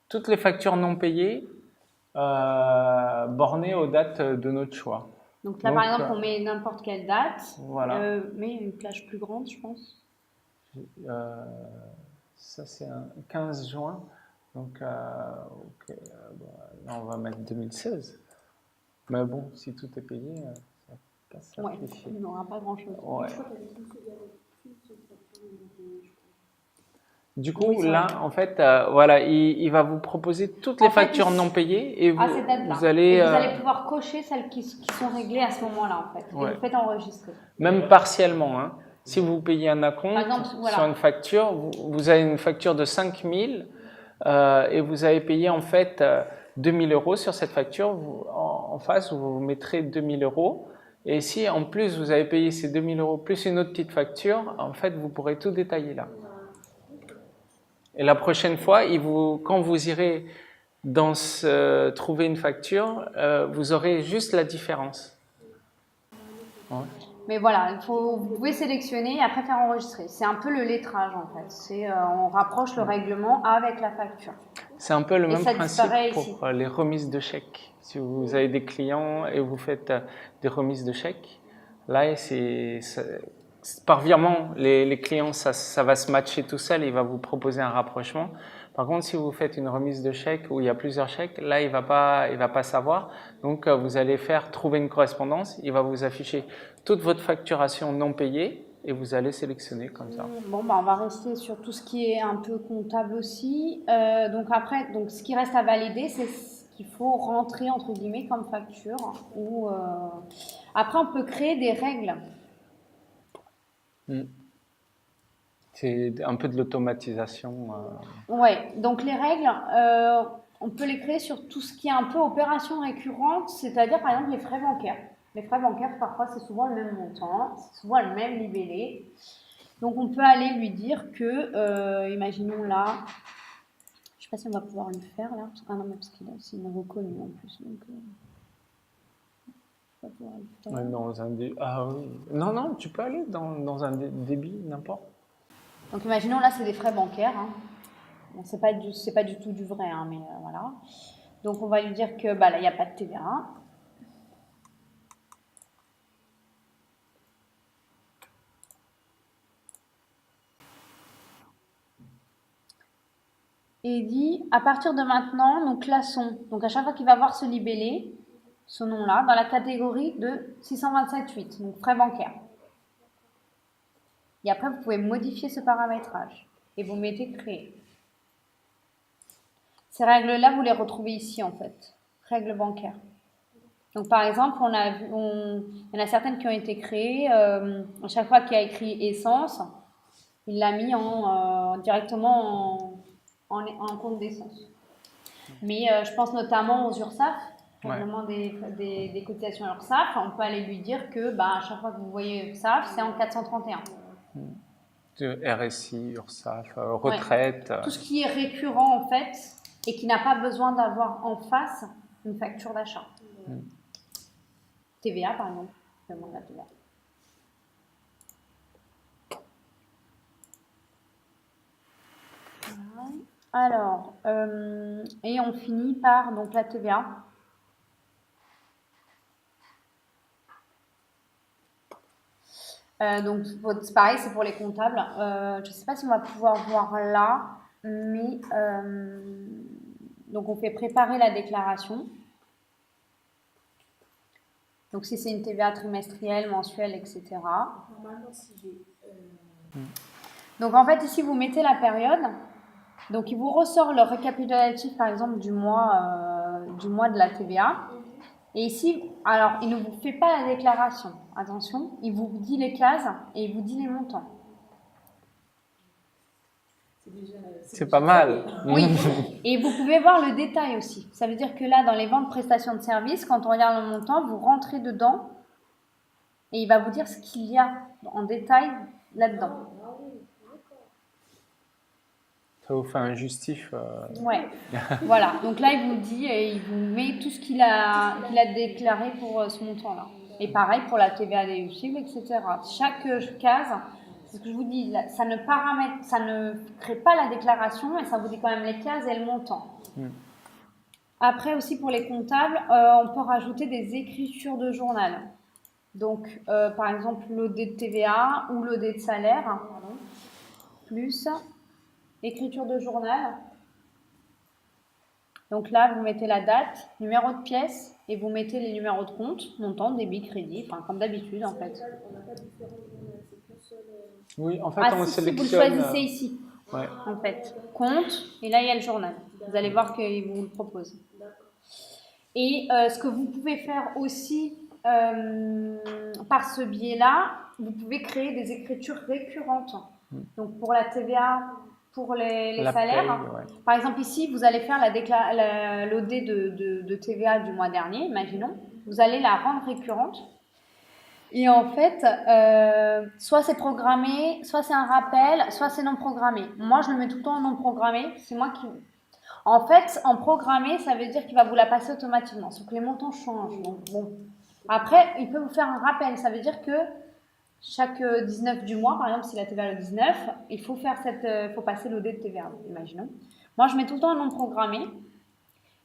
toutes les factures non payées bornées aux dates de notre choix. Donc là, par exemple, on met n'importe quelle date. Voilà. Mais une plage plus grande, je pense. Ça, c'est un 15 juin. Donc, okay, là, on va mettre 2016. Mais bon, si tout est payé, ça casse la il n'y aura pas grand-chose. Ouais. Du coup, là, en fait, voilà, il va vous proposer toutes les factures non payées et vous allez pouvoir cocher celles qui sont réglées à ce moment-là, en fait. Et vous faites enregistrer. Même partiellement, hein. Si vous payez un acompte sur une facture, vous avez une facture de 5 000 et vous avez payé en fait 2 000 € sur cette facture. En face, vous mettrez 2 000 €. Et si en plus vous avez payé ces 2 000 € plus une autre petite facture, en fait, vous pourrez tout détailler là. Et la prochaine fois, quand vous irez trouver une facture, vous aurez juste la différence. Ouais. Mais voilà, vous pouvez sélectionner et après faire enregistrer. C'est un peu le lettrage en fait. On rapproche le règlement avec la facture. C'est un peu le même principe pour les remises de chèques. Si vous avez des clients et vous faites des remises de chèques, là, par virement, les clients, ça va se matcher tout seul, il va vous proposer un rapprochement. Par contre, si vous faites une remise de chèque où il y a plusieurs chèques, là, il va pas savoir. Donc, vous allez trouver une correspondance, il va vous afficher toute votre facturation non payée et vous allez sélectionner comme ça. Bon, on va rester sur tout ce qui est un peu comptable aussi. Donc après, ce qui reste à valider, c'est ce qu'il faut rentrer entre guillemets comme facture. Après, on peut créer des règles. C'est un peu de l'automatisation. Ouais, donc les règles, on peut les créer sur tout ce qui est un peu opération récurrente, c'est-à-dire par exemple les frais bancaires. Les frais bancaires, parfois, c'est souvent le même montant, c'est souvent le même libellé. Donc on peut aller lui dire que, imaginons là, je ne sais pas si on va pouvoir le faire là, non, mais parce qu'il a aussi une reconnue en plus, donc on va pouvoir le faire. Non, tu peux aller dans un débit, n'importe. Donc imaginons là, c'est des frais bancaires. Hein. Bon, c'est pas du tout du vrai, hein, mais voilà. Donc on va lui dire que là, il n'y a pas de TVA. Et il dit, à partir de maintenant, nous classons, donc à chaque fois qu'il va voir ce libellé, ce nom-là, dans la catégorie de 627.8, donc frais bancaires. Et après, vous pouvez modifier ce paramétrage et vous mettez créer. Ces règles-là, vous les retrouvez ici en fait, règles bancaires. Donc par exemple, il y en a certaines qui ont été créées, à chaque fois qu'il y a écrit essence, il l'a mis directement en compte d'essence. Mais je pense notamment aux URSSAF, règlement des cotisations URSSAF, on peut aller lui dire que bah, à chaque fois que vous voyez URSSAF, c'est en 431. De RSI, URSSAF, retraite. Tout ce qui est récurrent en fait et qui n'a pas besoin d'avoir en face une facture d'achat. TVA par exemple, paiement de la TVA. Alors, et on finit par donc la TVA. Donc c'est pareil, c'est pour les comptables. Je ne sais pas si on va pouvoir voir là, mais donc on fait préparer la déclaration. Donc si c'est une TVA trimestrielle, mensuelle, etc. Normalement, si j'ai. Donc en fait ici vous mettez la période. Donc il vous ressort le récapitulatif par exemple du mois de la TVA. Et ici, alors il ne vous fait pas la déclaration. Attention, il vous dit les cases et il vous dit les montants. C'est pas mal. Oui, et vous pouvez voir le détail aussi. Ça veut dire que là, dans les ventes prestations de services, quand on regarde le montant, vous rentrez dedans et il va vous dire ce qu'il y a en détail là-dedans. Ça vous fait un justif. Ouais, voilà. Donc là, il vous dit et il vous met tout ce qu'il a déclaré pour ce montant-là. Et pareil pour la TVA déductible, etc. Chaque case, c'est ce que je vous dis, ça ne crée pas la déclaration et ça vous dit quand même les cases et le montant. Après aussi pour les comptables, on peut rajouter des écritures de journal. Donc par exemple l'OD de TVA ou l'OD de salaire, plus écriture de journal. Donc là, vous mettez la date, numéro de pièce et vous mettez les numéros de compte, montant, débit, crédit, enfin comme d'habitude en fait. On n'a pas différents journaux, c'est qu'un seul. Oui, en fait, Ah on si, vous le sélectionne. choisissez ici, Ouais. en fait. Compte, et là il y a le journal. Vous allez voir qu'il vous le propose. Et ce que vous pouvez faire aussi par ce biais-là, vous pouvez créer des écritures récurrentes. Donc pour la TVA, pour les salaires. Paye, ouais. Par exemple ici, vous allez faire l'OD de TVA du mois dernier, imaginons. Vous allez la rendre récurrente. Et en fait, soit c'est programmé, soit c'est un rappel, soit c'est non programmé. Moi, je le mets tout le temps en non programmé. C'est moi qui... En fait, en programmé, ça veut dire qu'il va vous la passer automatiquement. Sauf que les montants changent. Donc, bon. Après, il peut vous faire un rappel. Ça veut dire que chaque 19 du mois, par exemple, si la TVA est le 19, il faut passer l'OD de TVA, imaginons. Moi, je mets tout le temps un non programmé.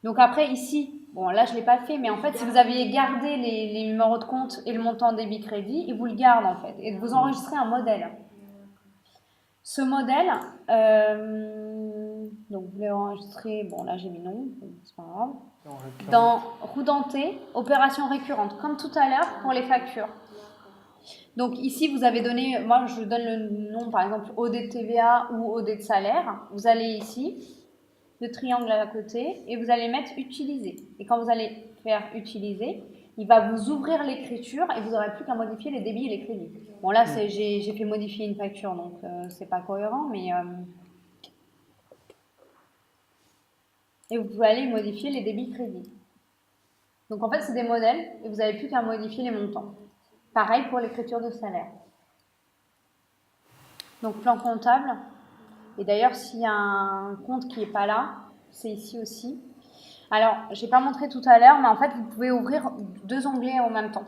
Donc après, ici, bon, là, je ne l'ai pas fait, mais en fait, si vous aviez gardé les numéros de compte et le montant débit-crédit, il vous le garde, en fait. Et vous enregistrez un modèle. Ce modèle, donc vous voulez enregistrer, bon, là, j'ai mis non, c'est pas grave. Dans roue dentée, opération récurrente, comme tout à l'heure pour les factures. Donc ici, vous avez donné, moi, je donne le nom, par exemple, OD de TVA ou OD de salaire. Vous allez ici, le triangle à côté, et vous allez mettre utiliser. Et quand vous allez faire utiliser, il va vous ouvrir l'écriture et vous n'aurez plus qu'à modifier les débits et les crédits. Bon là, j'ai fait modifier une facture, donc c'est pas cohérent, mais... Et vous pouvez aller modifier les débits crédits. Donc en fait, c'est des modèles et vous n'avez plus qu'à modifier les montants. Pareil pour l'écriture de salaire. Donc plan comptable. Et d'ailleurs, s'il y a un compte qui n'est pas là, c'est ici aussi. Alors, je n'ai pas montré tout à l'heure, mais en fait, vous pouvez ouvrir 2 onglets en même temps.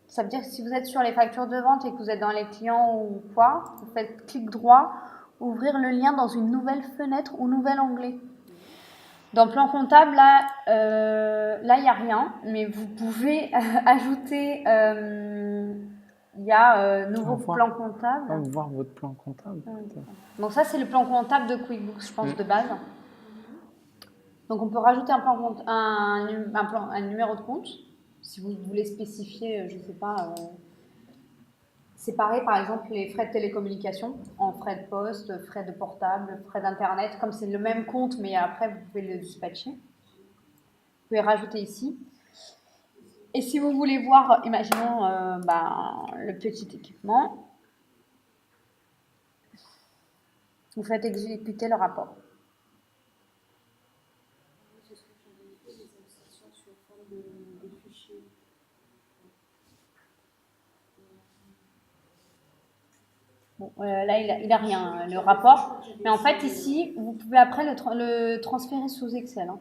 Ça veut dire que si vous êtes sur les factures de vente et que vous êtes dans les clients ou quoi, vous faites clic droit, ouvrir le lien dans une nouvelle fenêtre ou nouvel onglet. Dans plan comptable, là, il n'y a rien, mais vous pouvez ajouter, il y a nouveau plan comptable. On va voir votre plan comptable. Donc ça, c'est le plan comptable de QuickBooks, je pense, de base. Donc on peut rajouter un numéro de compte, si vous voulez spécifier, je ne sais pas, séparer par exemple les frais de télécommunication en frais de poste, frais de portable, frais d'internet, comme c'est le même compte, mais après vous pouvez le dispatcher. Vous pouvez rajouter ici. Et si vous voulez voir, imaginons le petit équipement, vous faites exécuter le rapport. C'est ce que j'avais fait, les illustrations sur forme de Bon, là, il a rien, le rapport. Mais en fait, ici, vous pouvez après le transférer sous Excel, hein.